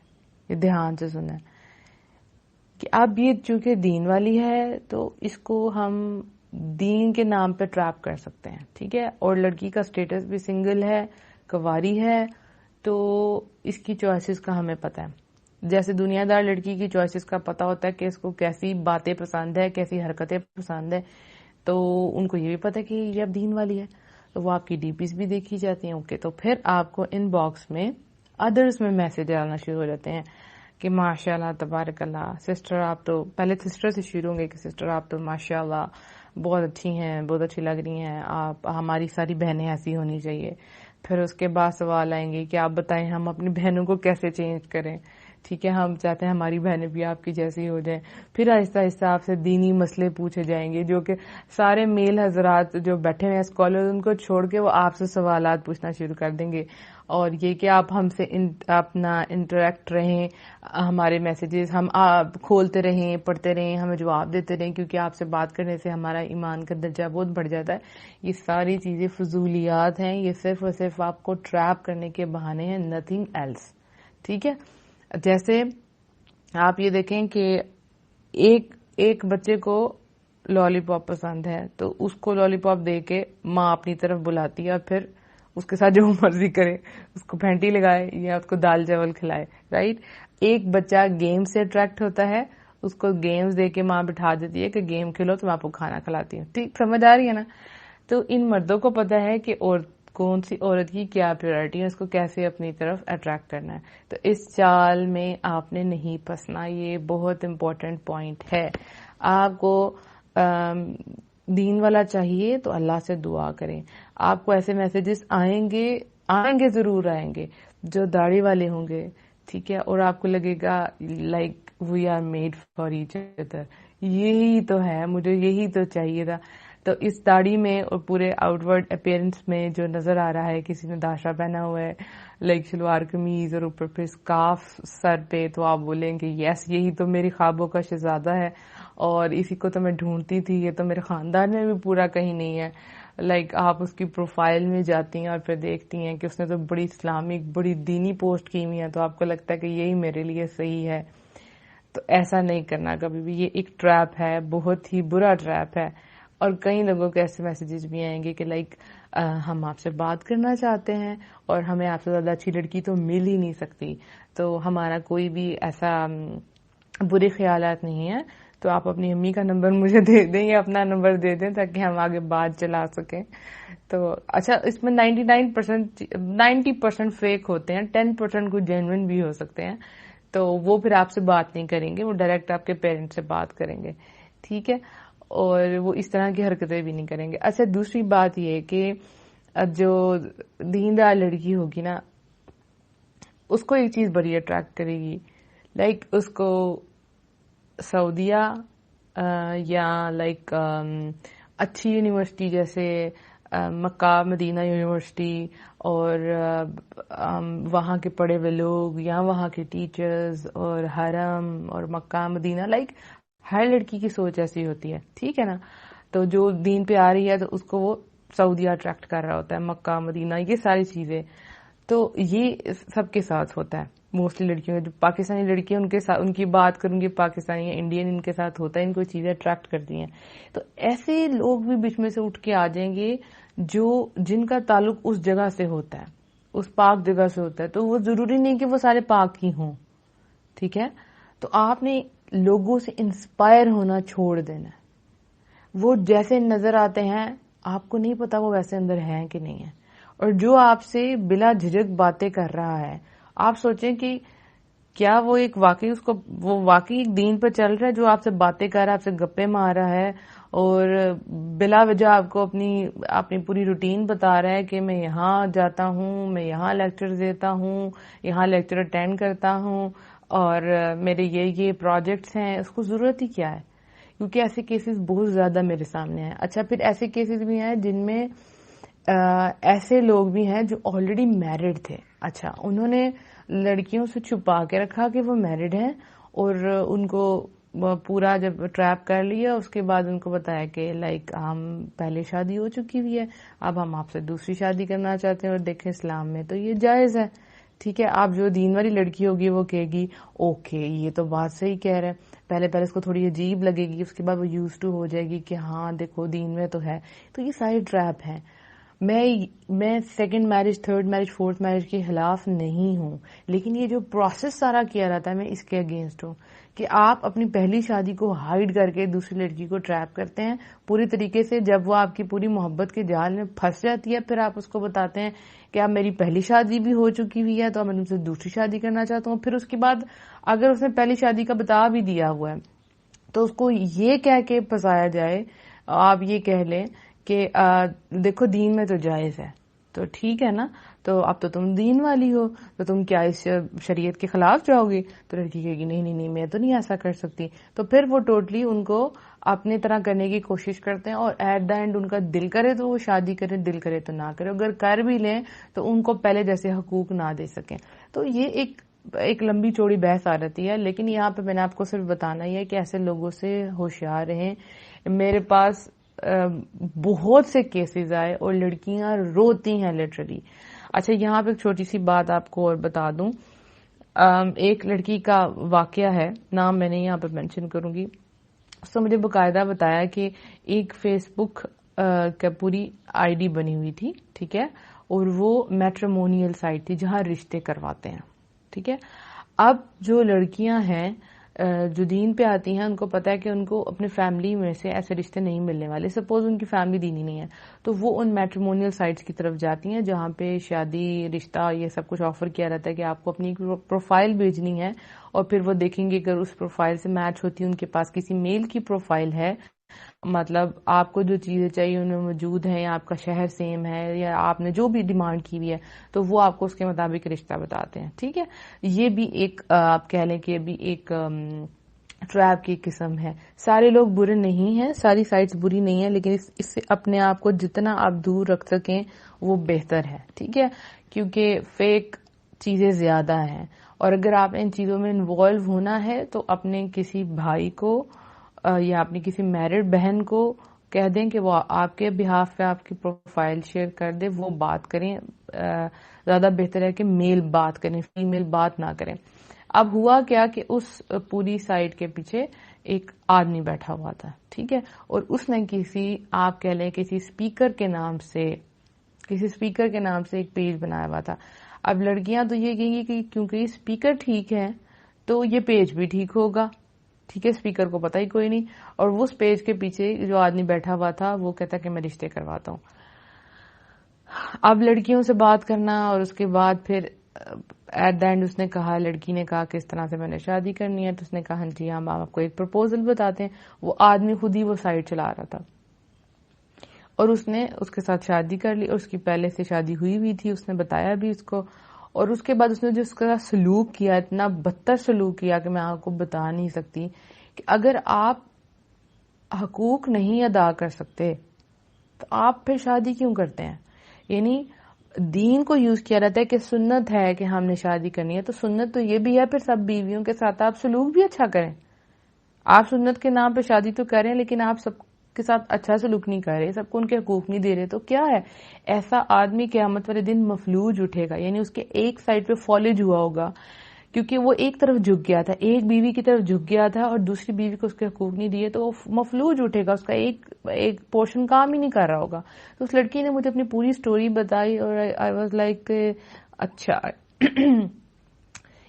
یہ دھیان سے سنیں کہ اب یہ چونکہ دین والی ہے تو اس کو ہم دین کے نام پہ ٹریپ کر سکتے ہیں، ٹھیک ہے. اور لڑکی کا سٹیٹس بھی سنگل ہے، کنواری ہے، تو اس کی چوائسز کا ہمیں پتہ ہے. جیسے دنیا دار لڑکی کی چوائسز کا پتہ ہوتا ہے کہ اس کو کیسی باتیں پسند ہے، کیسی حرکتیں پسند ہے، تو ان کو یہ بھی پتہ ہے کہ یہ اب دین والی ہے، تو وہ آپ کی ڈی پیز بھی دیکھی جاتی ہیں. اوکے، تو پھر آپ کو ان باکس میں ادرس میں میسج آنا شروع ہو جاتے ہیں کہ ماشاء اللہ تبارک اللہ، سسٹر آپ تو، پہلے سسٹر سے شروع ہوں گے کہ سسٹر آپ تو ماشاء اللہ بہت اچھی ہیں، بہت اچھی لگ رہی ہیں آپ، ہماری ساری بہنیں ایسی ہونی چاہیے. پھر اس کے بعد سوال آئیں گے کہ آپ بتائیں ہم اپنی بہنوں کو کیسے چینج کریں، ٹھیک ہے، ہم چاہتے ہیں ہماری بہنیں بھی آپ کی جیسی ہو جائیں. پھر آہستہ آہستہ آپ سے دینی مسئلے پوچھے جائیں گے جو کہ سارے میل حضرات جو بیٹھے ہوئے ہیں اسکالر ان کو چھوڑ کے وہ آپ سے سوالات پوچھنا شروع کر دیں گے. اور یہ کہ آپ ہم سے اپنا انٹریکٹ رہیں، ہمارے میسیجز ہم کھولتے رہیں، پڑھتے رہیں، ہمیں جواب دیتے رہیں، کیونکہ آپ سے بات کرنے سے ہمارا ایمان کا درجہ بہت بڑھ جاتا ہے. یہ ساری چیزیں فضولیات ہیں، یہ صرف اور صرف آپ کو ٹریپ کرنے کے بہانے ہیں، نتھنگ ایلس، ٹھیک ہے. جیسے آپ یہ دیکھیں کہ ایک بچے کو لالی پاپ پسند ہے تو اس کو لالی پاپ دے کے ماں اپنی طرف بلاتی ہے اور پھر اس کے ساتھ جو مرضی کرے، اس کو پھینٹی لگائے یا اس کو دال چاول کھلائے، رائٹ. ایک بچہ گیم سے اٹریکٹ ہوتا ہے، اس کو گیمز دے کے ماں بٹھا دیتی ہے کہ گیم کھیلو تو میں آپ کو کھانا کھلاتی ہوں، ٹھیک سمجھ آ رہی ہے نا. تو ان مردوں کو پتا ہے کہ کون سی عورت کی کیا پریورٹی ہے، اس کو کیسے اپنی طرف اٹریکٹ کرنا ہے. تو اس چال میں آپ نے نہیں پھنسنا، یہ بہت امپورٹنٹ پوائنٹ ہے. آپ کو دین والا چاہیے تو اللہ سے دعا کریں. آپ کو ایسے میسیجز آئیں گے ضرور آئیں گے جو داڑھی والے ہوں گے، ٹھیک ہے، اور آپ کو لگے گا like we are made for each other, یہی تو ہے، مجھے یہی تو چاہیے تھا. تو اس داڑھی میں اور پورے آؤٹ ورڈ اپیرنس میں جو نظر آ رہا ہے، کسی نے داشا پہنا ہوا ہے، شلوار قمیض اور اوپر پھر اسکارف سر پہ، تو آپ بولیں گے یس یہی تو میری خوابوں کا شہزادہ ہے اور اسی کو تو میں ڈھونڈتی تھی، یہ تو میرے خاندان میں بھی پورا کہیں نہیں ہے. آپ اس کی پروفائل میں جاتی ہیں اور پھر دیکھتی ہیں کہ اس نے تو بڑی اسلامک، بڑی دینی پوسٹ کی ہوئی ہے، تو آپ کو لگتا ہے کہ یہی میرے لیے صحیح ہے. تو ایسا نہیں کرنا کبھی بھی، یہ ایک ٹریپ ہے، بہت ہی برا ٹریپ ہے. اور کئی لوگوں کے ایسے میسیجز بھی آئیں گے کہ ہم آپ سے بات کرنا چاہتے ہیں اور ہمیں آپ سے زیادہ اچھی لڑکی تو مل ہی نہیں سکتی، تو ہمارا کوئی بھی ایسا برے خیالات نہیں ہے. تو آپ اپنی امی کا نمبر مجھے دے دیں یا اپنا نمبر دے دیں تاکہ ہم آگے بات چلا سکیں. تو اچھا اس میں 90% فیک ہوتے ہیں, 10% کوئی جینوئن بھی ہو سکتے ہیں. تو وہ پھر آپ سے بات نہیں کریں گے, وہ ڈائریکٹ آپ کے پیرنٹ سے بات کریں گے, ٹھیک ہے, اور وہ اس طرح کی حرکتیں بھی نہیں کریں گے. اچھا دوسری بات یہ کہ جو دیندار لڑکی ہوگی نا, اس کو ایک چیز بڑی اٹریکٹ کرے گی, لائک اس کو سعودیہ یا لائک اچھی یونیورسٹی جیسے مکہ مدینہ یونیورسٹی اور وہاں کے پڑھے ہوئے لوگ یا وہاں کے ٹیچرز اور حرم اور مکہ مدینہ, لائک ہر لڑکی کی سوچ ایسی ہوتی ہے, ٹھیک ہے نا. تو جو دین پہ آ رہی ہے تو اس کو وہ سعودیہ اٹریکٹ کر رہا ہوتا ہے, مکہ مدینہ یہ ساری چیزیں. تو یہ سب کے ساتھ ہوتا ہے موسٹلی لڑکیوں, جو پاکستانی لڑکیاں ان کے ساتھ, ان کی بات کروں گی پاکستانی یا انڈین, ان کے ساتھ ہوتا ہے, ان کو چیزیں اٹریکٹ کرتی ہیں. تو ایسے لوگ بھی بیچ میں سے اٹھ کے آ جائیں گے جن کا تعلق اس جگہ سے ہوتا ہے, اس پاک جگہ سے ہوتا ہے. تو وہ ضروری نہیں کہ وہ سارے پاک ہی ہوں, ٹھیک ہے. تو آپ نے لوگوں سے انسپائر ہونا چھوڑ دینا ہے. وہ جیسے نظر آتے ہیں آپ کو نہیں پتا وہ ویسے اندر ہیں کہ نہیں ہیں, اور جو آپ سے بلا جھجک باتیں کر رہا ہے آپ سوچیں کہ کیا وہ ایک واقعی اس کو وہ واقعی ایک دین پر چل رہا ہے, جو آپ سے باتیں کر رہا ہے, آپ سے گپے مار رہا ہے اور بلا وجہ آپ کو اپنی پوری روٹین بتا رہا ہے کہ میں یہاں جاتا ہوں, میں یہاں لیکچر دیتا ہوں, یہاں لیکچر اٹینڈ کرتا ہوں اور میرے یہ پروجیکٹس ہیں. اس کو ضرورت ہی کیا ہے, کیونکہ ایسے کیسز بہت زیادہ میرے سامنے ہیں. اچھا پھر ایسے کیسز بھی ہیں جن میں ایسے لوگ بھی ہیں جو آلریڈی میرڈ تھے. اچھا انہوں نے لڑکیوں سے چھپا کے رکھا کہ وہ میرڈ ہیں اور ان کو پورا جب ٹریپ کر لیا اس کے بعد ان کو بتایا کہ لائک ہم پہلے شادی ہو چکی ہوئی ہے, اب ہم آپ سے دوسری شادی کرنا چاہتے ہیں, اور دیکھیں اسلام میں تو یہ جائز ہے, ٹھیک ہے. آپ جو دین والی لڑکی ہوگی وہ کہے گی اوکے یہ تو بات صحیح کہہ رہے ہیں, پہلے اس کو تھوڑی عجیب لگے گی, اس کے بعد وہ یوز ٹو ہو جائے گی کہ ہاں دیکھو دین میں تو ہے. تو یہ سارے ٹریپ ہیں. میں second marriage, third marriage, fourth marriage کے خلاف نہیں ہوں, لیکن یہ جو پروسیس سارا کیا رہتا ہے میں اس کے اگینسٹ ہوں کہ آپ اپنی پہلی شادی کو ہائیڈ کر کے دوسری لڑکی کو ٹریپ کرتے ہیں پوری طریقے سے. جب وہ آپ کی پوری محبت کے جال میں پھنس جاتی ہے پھر آپ اس کو بتاتے ہیں کہ اب میری پہلی شادی بھی ہو چکی ہوئی ہے تو اب میں تم سے دوسری شادی کرنا چاہتا ہوں. پھر اس کے بعد اگر اس نے پہلی شادی کا بتا بھی دیا ہوا ہے تو اس کو یہ کہہ کے پھنسایا جائے, آپ یہ کہہ لیں کہ دیکھو دین میں تو جائز ہے, تو ٹھیک ہے نا, تو اب تو تم دین والی ہو تو تم کیا اس شریعت کے خلاف جاؤ گی. تو لڑکی کہے گی نہیں میں تو نہیں ایسا کر سکتی. تو پھر وہ ٹوٹلی ان کو اپنے طرح کرنے کی کوشش کرتے ہیں, اور ایٹ دا اینڈ ان کا دل کرے تو وہ شادی کرے, دل کرے تو نہ کرے. اگر کر بھی لیں تو ان کو پہلے جیسے حقوق نہ دے سکیں. تو یہ ایک لمبی چوڑی بحث آ رہتی ہے, لیکن یہاں پہ میں نے آپ کو صرف بتانا ہی ہے کہ ایسے لوگوں سے ہوشیار رہیں. میرے پاس بہت سے کیسز آئے اور لڑکیاں روتی ہیں لٹرلی. اچھا یہاں پہ ایک چھوٹی سی بات آپ کو اور بتا دوں, ایک لڑکی کا واقعہ ہے, نام میں نہیں یہاں پہ مینشن کروں گی. اس نے مجھے باقاعدہ بتایا کہ ایک فیس بک کا پوری آئی ڈی بنی ہوئی تھی, ٹھیک ہے, اور وہ میٹریمونیل سائٹ تھی جہاں رشتے کرواتے ہیں, ٹھیک ہے. اب جو لڑکیاں ہیں جو دین پہ آتی ہیں ان کو پتا ہے کہ ان کو اپنے فیملی میں سے ایسے رشتے نہیں ملنے والے. سپوز ان کی فیملی دینی نہیں ہے تو وہ ان میٹریمونیل سائٹس کی طرف جاتی ہیں جہاں پہ شادی رشتہ یہ سب کچھ آفر کیا رہتا ہے کہ آپ کو اپنی پروفائل بھیجنی ہے, اور پھر وہ دیکھیں گے اگر اس پروفائل سے میچ ہوتی ہے, ان کے پاس کسی میل کی پروفائل ہے, مطلب آپ کو جو چیزیں چاہیے ان میں موجود ہیں, یا آپ کا شہر سیم ہے, یا آپ نے جو بھی ڈیمانڈ کی ہوئی ہے, تو وہ آپ کو اس کے مطابق رشتہ بتاتے ہیں, ٹھیک ہے. یہ بھی ایک آپ کہہ لیں کہ بھی ایک ٹریپ کی قسم ہے. سارے لوگ برے نہیں ہیں, ساری سائٹس بری نہیں ہیں, لیکن اس سے اپنے آپ کو جتنا آپ دور رکھ سکیں وہ بہتر ہے, ٹھیک ہے, کیونکہ فیک چیزیں زیادہ ہیں. اور اگر آپ ان چیزوں میں انوالو ہونا ہے تو اپنے کسی بھائی کو یا اپنی کسی میرڈ بہن کو کہہ دیں کہ وہ آپ کے بہاف پہ آپ کی پروفائل شیئر کر دے, وہ بات کریں. زیادہ بہتر ہے کہ میل بات کریں, فیمیل بات نہ کریں. اب ہوا کیا کہ اس پوری سائٹ کے پیچھے ایک آدمی بیٹھا ہوا تھا, ٹھیک ہے, اور اس نے آپ کہہ لیں کسی اسپیکر کے نام سے ایک پیج بنایا ہوا تھا. اب لڑکیاں تو یہ کہیں گی کہ کیونکہ یہ اسپیکر ٹھیک ہے تو یہ پیج بھی ٹھیک ہوگا, ٹھیک ہے، اسپیکر کو پتہ ہی کوئی نہیں، اور وہ اسٹیج کے پیچھے جو آدمی بیٹھا ہوا تھا وہ کہتا کہ میں رشتے کرواتا ہوں. اب لڑکیوں سے بات کرنا، اور اس کے بعد پھر ایٹ دا اینڈ اس نے کہا، لڑکی نے کہا کہ اس طرح سے میں نے شادی کرنی ہے. تو اس نے کہا جی ہم آپ کو ایک پرپوزل بتاتے ہیں. وہ آدمی خود ہی وہ سائٹ چلا رہا تھا، اور اس نے اس کے ساتھ شادی کر لی، اور اس کی پہلے سے شادی ہوئی تھی، اس نے بتایا بھی اس کو. اور اس کے بعد اس نے جو اس کا سلوک کیا، اتنا بدتر سلوک کیا کہ میں آپ کو بتا نہیں سکتی، کہ اگر آپ حقوق نہیں ادا کر سکتے تو آپ پھر شادی کیوں کرتے ہیں؟ یعنی دین کو یوز کیا جاتا ہے کہ سنت ہے کہ ہم نے شادی کرنی ہے، تو سنت تو یہ بھی ہے پھر سب بیویوں کے ساتھ آپ سلوک بھی اچھا کریں. آپ سنت کے نام پہ شادی تو کریں، لیکن آپ سب کے ساتھ اچھا سلوک نہیں کر رہے، سب کو ان کے حقوق نہیں دے رہے، تو کیا ہے؟ ایسا آدمی قیامت والے دن مفلوج اٹھے گا. یعنی اس کے ایک سائڈ پہ فالج ہوا ہوگا، کیونکہ وہ ایک طرف جھک گیا تھا، ایک بیوی کی طرف جھک گیا تھا، اور دوسری بیوی کو اس کے حقوق نہیں دیے، تو وہ مفلوج اٹھے گا، اس کا ایک پورشن کام ہی نہیں کر رہا ہوگا. تو اس لڑکی نے مجھے اپنی پوری سٹوری بتائی، اور آئی واز لائک اچھا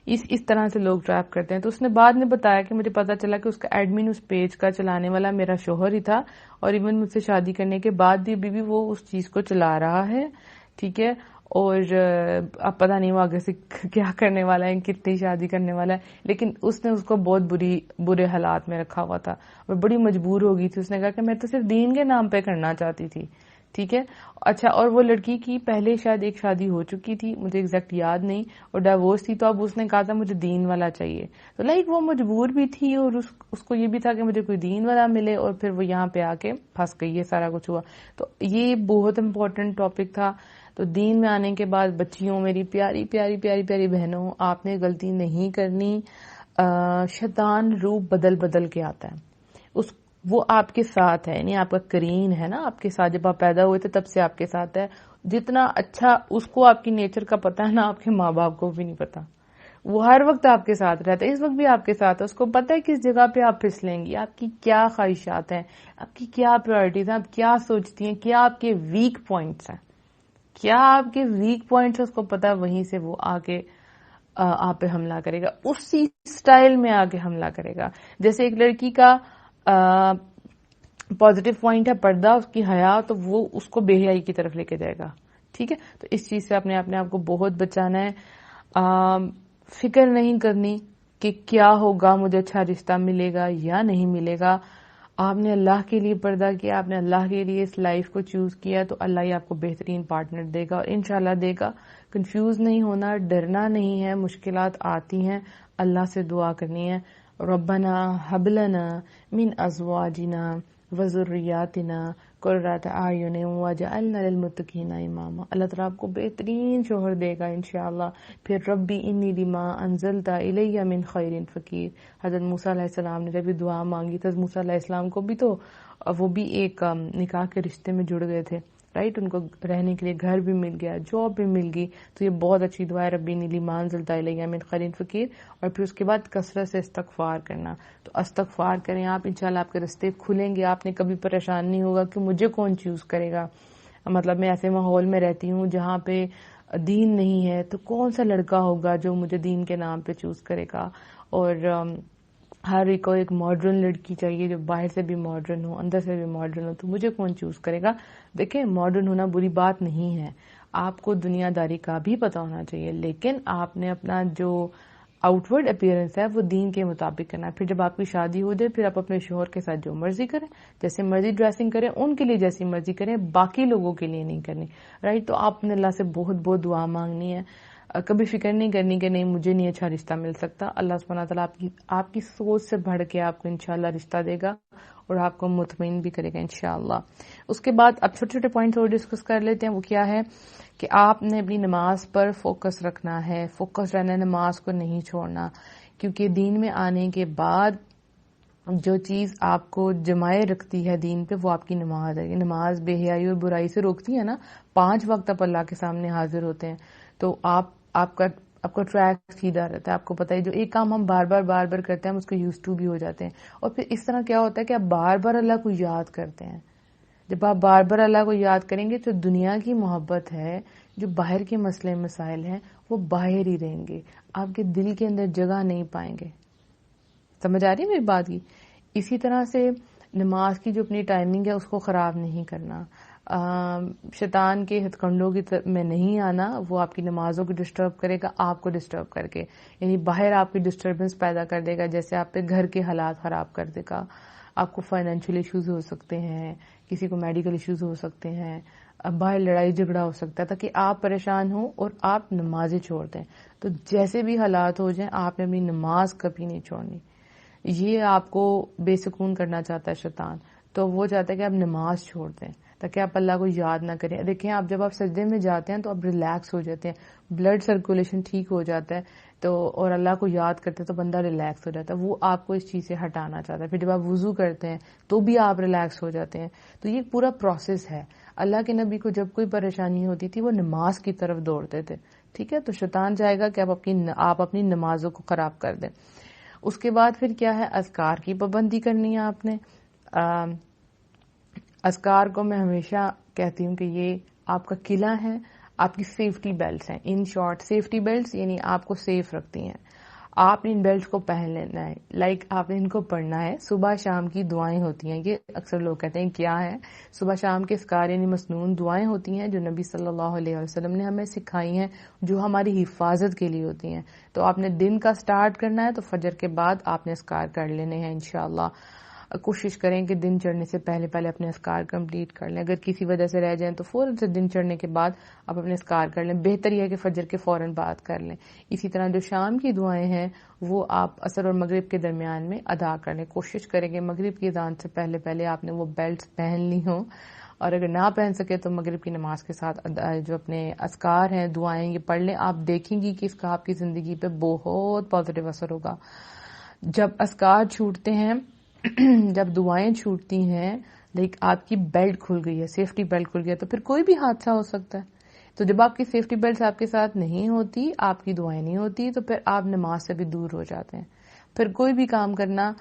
اس طرح سے لوگ ٹریپ کرتے ہیں. تو اس نے بعد میں بتایا کہ مجھے پتا چلا کہ اس کا ایڈمن اس پیج کا چلانے والا میرا شوہر ہی تھا، اور ایون مجھ سے شادی کرنے کے بعد بھی وہ اس چیز کو چلا رہا ہے. ٹھیک ہے، اور اب پتا نہیں وہ آگے سے کیا کرنے والا ہے، کتنی شادی کرنے والا ہے. لیکن اس نے اس کو بہت برے حالات میں رکھا ہوا تھا، اور بڑی مجبور ہو گئی تھی. اس نے کہا کہ میں تو صرف دین کے نام پہ کرنا چاہتی تھی. ٹھیک ہے، اچھا. اور وہ لڑکی کی پہلے شاید ایک شادی ہو چکی تھی، مجھے ایگزیکٹ یاد نہیں، اور ڈائیورس تھی. تو اب اس نے کہا تھا مجھے دین والا چاہیے. تو لائک وہ مجبور بھی تھی، اور اس کو یہ بھی تھا کہ مجھے کوئی دین والا ملے، اور پھر وہ یہاں پہ آ کے پھنس گئی. یہ سارا کچھ ہوا. تو یہ بہت امپورٹنٹ ٹاپک تھا. تو دین میں آنے کے بعد بچیوں، میری پیاری پیاری پیاری پیاری بہنوں، آپ نے غلطی نہیں کرنی. شیطان روپ بدل کے آتا ہے، وہ آپ کے ساتھ ہے، یعنی آپ کا کرین ہے نا، آپ کے ساتھ جب آپ پیدا ہوئے تھے تب سے آپ کے ساتھ ہے. جتنا اچھا اس کو آپ کی نیچر کا پتا ہے نا، آپ کے ماں باپ کو بھی نہیں پتا. وہ ہر وقت آپ کے ساتھ رہتا ہے، اس وقت بھی آپ کے ساتھ ہے. اس کو پتا ہے کس جگہ پہ آپ پھسلیں گی، آپ کی کیا خواہشات ہیں، آپ کی کیا پرائرٹیز ہیں، آپ کیا سوچتی ہیں، کیا آپ کے ویک پوائنٹس ہیں، کیا آپ کے ویک پوائنٹس. اس کو پتا ہے، وہیں سے وہ آ کے آپ پہ حملہ کرے گا، اسی سٹائل میں آ کے حملہ کرے گا. جیسے ایک لڑکی کا پازیٹیو پوائنٹ ہے پردہ، اس کی حیا، تو وہ اس کو بے حیائی کی طرف لے کے جائے گا. ٹھیک ہے، تو اس چیز سے اپنے آپ کو بہت بچانا ہے. فکر نہیں کرنی کہ کیا ہوگا، مجھے اچھا رشتہ ملے گا یا نہیں ملے گا. آپ نے اللہ کے لیے پردہ کیا، آپ نے اللہ کے لیے اس لائف کو چوز کیا، تو اللہ ہی آپ کو بہترین پارٹنر دے گا، اور انشاءاللہ دے گا. کنفیوز نہیں ہونا، ڈرنا نہیں ہے. مشکلات آتی ہیں، اللہ سے دعا کرنی ہے، ربنا ہب لنا من ازواجنا وذریاتنا قرۃ اعین واجعلنا للمتقین اماما. اللہ تعالیٰ آپ کو بہترین شوہر دے گا انشاءاللہ. پھر ربی انی لما انزلت الی من خیر فقیر. حضرت موسیٰ علیہ السلام نے جب یہ دعا مانگی تھی، موسیٰ علیہ السلام کو بھی تو وہ بھی ایک نکاح کے رشتے میں جڑ گئے تھے، رائٹ. ان کو رہنے کے لیے گھر بھی مل گیا، جاب بھی مل گئی. تو یہ بہت اچھی دعا ہے، ربی انی لما انزلت الی من خیر فقیر. اور پھر اس کے بعد کثرت سے استغفار کرنا. تو استغفار کریں آپ، انشاءاللہ آپ کے راستے کھلیں گے. آپ نے کبھی پریشان نہیں ہوگا کہ مجھے کون چوز کرے گا. مطلب میں ایسے ماحول میں رہتی ہوں جہاں پہ دین نہیں ہے، تو کون سا لڑکا ہوگا جو مجھے دین کے نام پہ چوز کرے گا. اور ہر ایک کو ایک ماڈرن لڑکی چاہیے جو باہر سے بھی ماڈرن ہو، اندر سے بھی ماڈرن ہو. تو مجھے کون چوز کرے گا؟ دیکھیں، ماڈرن ہونا بری بات نہیں ہے، آپ کو دنیا داری کا بھی پتا ہونا چاہیے، لیکن آپ نے اپنا جو آؤٹ ورڈ اپیئرنس ہے وہ دین کے مطابق کرنا ہے. پھر جب آپ کی شادی ہو جائے، پھر آپ اپنے شوہر کے ساتھ جو مرضی کریں، جیسے مرضی ڈریسنگ کریں، ان کے لیے جیسی مرضی کریں، باقی لوگوں کے لیے نہیں کرنی، رائٹ. تو آپ نے اللہ سے بہت بہت دعا مانگنی ہے. کبھی فکر نہیں کرنی کہ نہیں مجھے نہیں اچھا رشتہ مل سکتا. اللہ سبحانہ تعالیٰ آپ کی سوچ سے بڑھ کے آپ کو انشاءاللہ رشتہ دے گا، اور آپ کو مطمئن بھی کرے گا انشاءاللہ. اس کے بعد اب چھوٹے چھوٹے پوائنٹس اور ڈسکس کر لیتے ہیں. وہ کیا ہے کہ آپ نے اپنی نماز پر فوکس رکھنا ہے، فوکس رہنا ہے، نماز کو نہیں چھوڑنا. کیونکہ دین میں آنے کے بعد جو چیز آپ کو جمائے رکھتی ہے دین پہ، وہ آپ کی نماز ہے. یہ نماز بے حیائی اور برائی سے روکتی ہے نا. 5 وقت آپ اللہ کے سامنے حاضر ہوتے ہیں، تو آپ کا ٹریک سیدھا رہتا ہے. آپ کو پتا ہے جو ایک کام ہم بار بار کرتے ہیں، ہم اس کو یوز ٹو بھی ہو جاتے ہیں. اور پھر اس طرح کیا ہوتا ہے کہ آپ بار بار اللہ کو یاد کرتے ہیں. جب آپ بار بار اللہ کو یاد کریں گے تو دنیا کی محبت ہے، جو باہر کے مسئلے مسائل ہیں وہ باہر ہی رہیں گے، آپ کے دل کے اندر جگہ نہیں پائیں گے. سمجھ آ رہی ہے میری بات کی؟ اسی طرح سے نماز کی جو اپنی ٹائمنگ ہے اس کو خراب نہیں کرنا، شیطان کے ہتھ کنڈوں کی میں نہیں آنا، وہ آپ کی نمازوں کو ڈسٹرب کرے گا آپ کو ڈسٹرب کر کے، یعنی باہر آپ کی ڈسٹربنس پیدا کر دے گا، جیسے آپ پہ گھر کے حالات خراب کر دے گا، آپ کو فائنینشیل ایشوز ہو سکتے ہیں، کسی کو میڈیکل ایشوز ہو سکتے ہیں، باہر لڑائی جھگڑا ہو سکتا ہے، تاکہ آپ پریشان ہوں اور آپ نمازیں چھوڑ دیں۔ تو جیسے بھی حالات ہو جائیں آپ نے اپنی نماز کبھی نہیں چھوڑنی۔ یہ آپ کو بے سکون کرنا چاہتا ہے شیطان، تو وہ چاہتا ہے کہ آپ نماز چھوڑ دیں تاکہ آپ اللہ کو یاد نہ کریں۔ دیکھیں آپ جب آپ سجدے میں جاتے ہیں تو آپ ریلیکس ہو جاتے ہیں، بلڈ سرکولیشن ٹھیک ہو جاتا ہے، تو اور اللہ کو یاد کرتے ہیں تو بندہ ریلیکس ہو جاتا ہے۔ وہ آپ کو اس چیز سے ہٹانا چاہتا ہے۔ پھر جب آپ وضو کرتے ہیں تو بھی آپ ریلیکس ہو جاتے ہیں۔ تو یہ پورا پروسیس ہے۔ اللہ کے نبی کو جب کوئی پریشانی ہوتی تھی وہ نماز کی طرف دوڑتے تھے، ٹھیک ہے؟ تو شیطان چاہے گا کہ آپ اپنی نمازوں کو خراب کر دیں۔ اس کے بعد پھر کیا ہے، اذکار کی پابندی کرنی ہے آپ نے۔ اذکار کو میں ہمیشہ کہتی ہوں کہ یہ آپ کا قلعہ ہے، آپ کی سیفٹی بیلٹس ہیں۔ ان شارٹ سیفٹی بیلٹس یعنی آپ کو سیف رکھتی ہیں۔ آپ نے ان بیلٹس کو پہن لینا ہے، آپ نے ان کو پڑھنا ہے۔ صبح شام کی دعائیں ہوتی ہیں، یہ اکثر لوگ کہتے ہیں کیا ہے، صبح شام کے اذکار یعنی مسنون دعائیں ہوتی ہیں جو نبی صلی اللہ علیہ وسلم نے ہمیں سکھائی ہیں، جو ہماری حفاظت کے لیے ہوتی ہیں۔ تو آپ نے دن کا سٹارٹ کرنا ہے تو فجر کے بعد آپ نے اذکار کر لینے ہیں انشاءاللہ۔ کوشش کریں کہ دن چڑھنے سے پہلے اپنے اذکار کمپلیٹ کر لیں۔ اگر کسی وجہ سے رہ جائیں تو فوراً سے دن چڑھنے کے بعد آپ اپنے اذکار کر لیں۔ بہتر یہ ہے کہ فجر کے فوراً بعد کر لیں۔ اسی طرح جو شام کی دعائیں ہیں وہ آپ عصر اور مغرب کے درمیان میں ادا کر لیں۔ کوشش کریں کہ مغرب کی اذان سے پہلے آپ نے وہ بیلٹس پہن لی ہوں، اور اگر نہ پہن سکے تو مغرب کی نماز کے ساتھ جو اپنے اذکار ہیں دعائیں یہ پڑھ لیں۔ آپ دیکھیں گی کہ اس کا آپ کی زندگی پہ بہت پازیٹیو اثر ہوگا۔ جب اذکار چھوٹتے ہیں جب دعائیں چھوٹتی ہیں، آپ کی بیلٹ کھل گئی ہے، سیفٹی بیلٹ کھل گئی ہے، تو پھر کوئی بھی حادثہ ہو سکتا ہے۔ تو جب آپ کی سیفٹی بیلٹ آپ کے ساتھ نہیں ہوتی، آپ کی دعائیں نہیں ہوتی، تو پھر آپ نماز سے بھی دور ہو جاتے ہیں، پھر کوئی بھی کام کرنا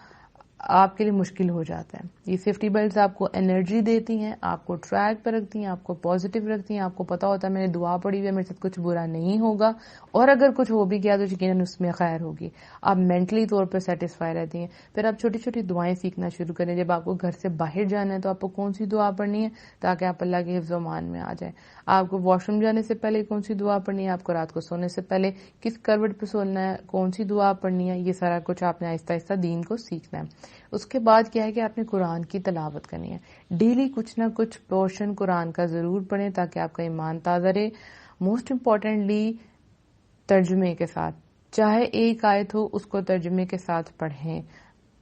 آپ کے لیے مشکل ہو جاتا ہے۔ یہ سیفٹی بیلٹس آپ کو انرجی دیتی ہیں، آپ کو ٹریک پہ رکھتی ہیں، آپ کو پازیٹیو رکھتی ہیں، آپ کو پتا ہوتا ہے میں نے دعا پڑھی ہوئی ہے، میرے ساتھ کچھ برا نہیں ہوگا، اور اگر کچھ ہو بھی گیا تو یقیناً اس میں خیر ہوگی۔ آپ مینٹلی طور پہ سیٹسفائی رہتی ہیں۔ پھر آپ چھوٹی چھوٹی دعائیں سیکھنا شروع کریں۔ جب آپ کو گھر سے باہر جانا ہے تو آپ کو کون سی دعا پڑھنی ہے تاکہ آپ اللہ کے حفظ و امان میں آ جائیں۔ آپ کو واش روم جانے سے پہلے کون سی دعا پڑھنی ہے، آپ کو رات کو سونے سے پہلے کس کروٹ پہ سونا ہے، کون سی دعا پڑھنی ہے، یہ سارا کچھ آپ نے آہستہ آہستہ دین کو سیکھنا ہے۔ اس کے بعد کیا ہے کہ آپ نے قرآن کی تلاوت کرنی ہے۔ ڈیلی کچھ نہ کچھ پورشن قرآن کا ضرور پڑھیں تاکہ آپ کا ایمان تازہ رہے۔ موسٹ امپورٹنٹلی ترجمے کے ساتھ، چاہے ایک آیت ہو اس کو ترجمے کے ساتھ پڑھیں۔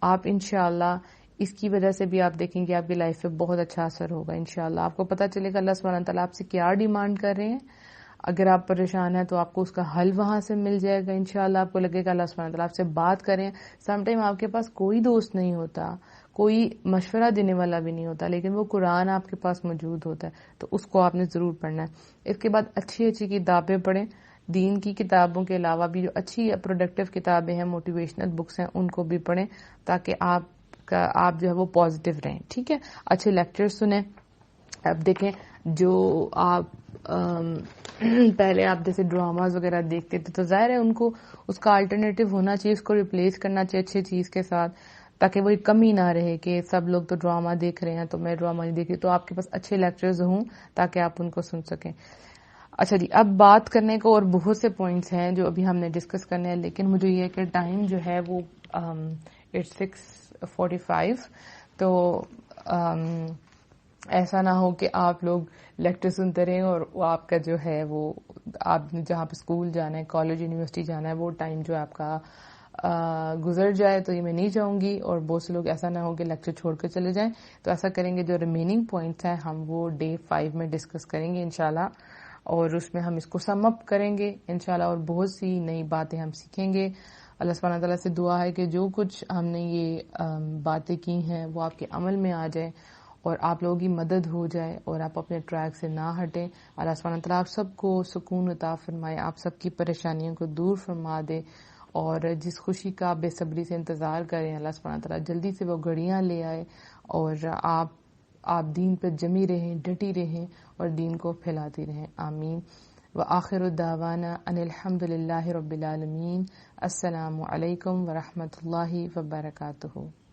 آپ انشاءاللہ اس کی وجہ سے بھی آپ دیکھیں گے آپ کی لائف پہ بہت اچھا اثر ہوگا انشاءاللہ۔ آپ کو پتہ چلے گا اللہ سبحانہ تعالیٰ آپ سے کیا ڈیمانڈ کر رہے ہیں۔ اگر آپ پریشان ہیں تو آپ کو اس کا حل وہاں سے مل جائے گا انشاءاللہ۔ آپ کو لگے گا اللہ سبحانہ تعالیٰ آپ سے بات کریں۔ سم ٹائم آپ کے پاس کوئی دوست نہیں ہوتا، کوئی مشورہ دینے والا بھی نہیں ہوتا، لیکن وہ قرآن آپ کے پاس موجود ہوتا ہے، تو اس کو آپ نے ضرور پڑھنا ہے۔ اس کے بعد اچھی اچھی کتابیں پڑھیں۔ دین کی کتابوں کے علاوہ بھی جو اچھی پروڈکٹیو کتابیں ہیں، موٹیویشنل بکس ہیں، ان کو بھی پڑھیں تاکہ آپ جو ہے وہ پازیٹیو رہیں، ٹھیک ہے؟ اچھے لیکچر سنیں۔ اب دیکھیں جو آپ پہلے آپ جیسے ڈراماز وغیرہ دیکھتے تھے تو ظاہر ہے ان کو اس کا الٹرنیٹیو ہونا چاہیے، اس کو ریپلیس کرنا چاہیے اچھی چیز کے ساتھ، تاکہ وہ کمی نہ رہے کہ سب لوگ تو ڈرامہ دیکھ رہے ہیں تو میں ڈرامہ نہیں دیکھ رہی۔ تو آپ کے پاس اچھے لیکچرز ہوں تاکہ آپ ان کو سن سکیں۔ اچھا جی، اب بات کرنے کو اور بہت سے پوائنٹس ہیں جو ابھی ہم نے ڈسکس کرنے ہیں، لیکن مجھے یہ ہے کہ ٹائم جو ہے وہ 6:45، تو ایسا نہ ہو کہ آپ لوگ لیکچر سنتے رہیں اور آپ کا جو ہے وہ آپ نے جہاں پہ اسکول جانا ہے، کالج یونیورسٹی جانا ہے، وہ ٹائم جو آپ کا گزر جائے، تو یہ میں نہیں چاہوں گی۔ اور بہت سے لوگ ایسا نہ ہو کہ لیکچر چھوڑ کے چلے جائیں، تو ایسا کریں گے جو ریمیننگ پوائنٹس ہیں ہم وہ Day 5 میں ڈسکس کریں گے انشاءاللہ، اور اس میں ہم اس کو سم اپ کریں گے انشاءاللہ، اور بہت سی نئی باتیں ہم سیکھیں گے۔ اللہ سبحانہ تعالیٰ سے دعا ہے کہ جو کچھ ہم نے یہ باتیں کی ہیں وہ آپ کے عمل میں آ جائیں اور آپ لوگوں کی مدد ہو جائے اور آپ اپنے ٹریک سے نہ ہٹیں۔ اللہ سبحانہ تعالیٰ آپ سب کو سکون عطا فرمائے، آپ سب کی پریشانیوں کو دور فرما دے، اور جس خوشی کا آپ بے صبری سے انتظار کریں اللہ سبحانہ تعالیٰ جلدی سے وہ گھڑیاں لے آئے، اور آپ دین پہ جمی رہیں، ڈٹی رہیں اور دین کو پھیلاتی رہیں۔ آمین۔ وآخر دعوانا ان الحمد للہ رب العالمین۔ السلام علیکم ورحمۃ اللہ وبرکاتہ۔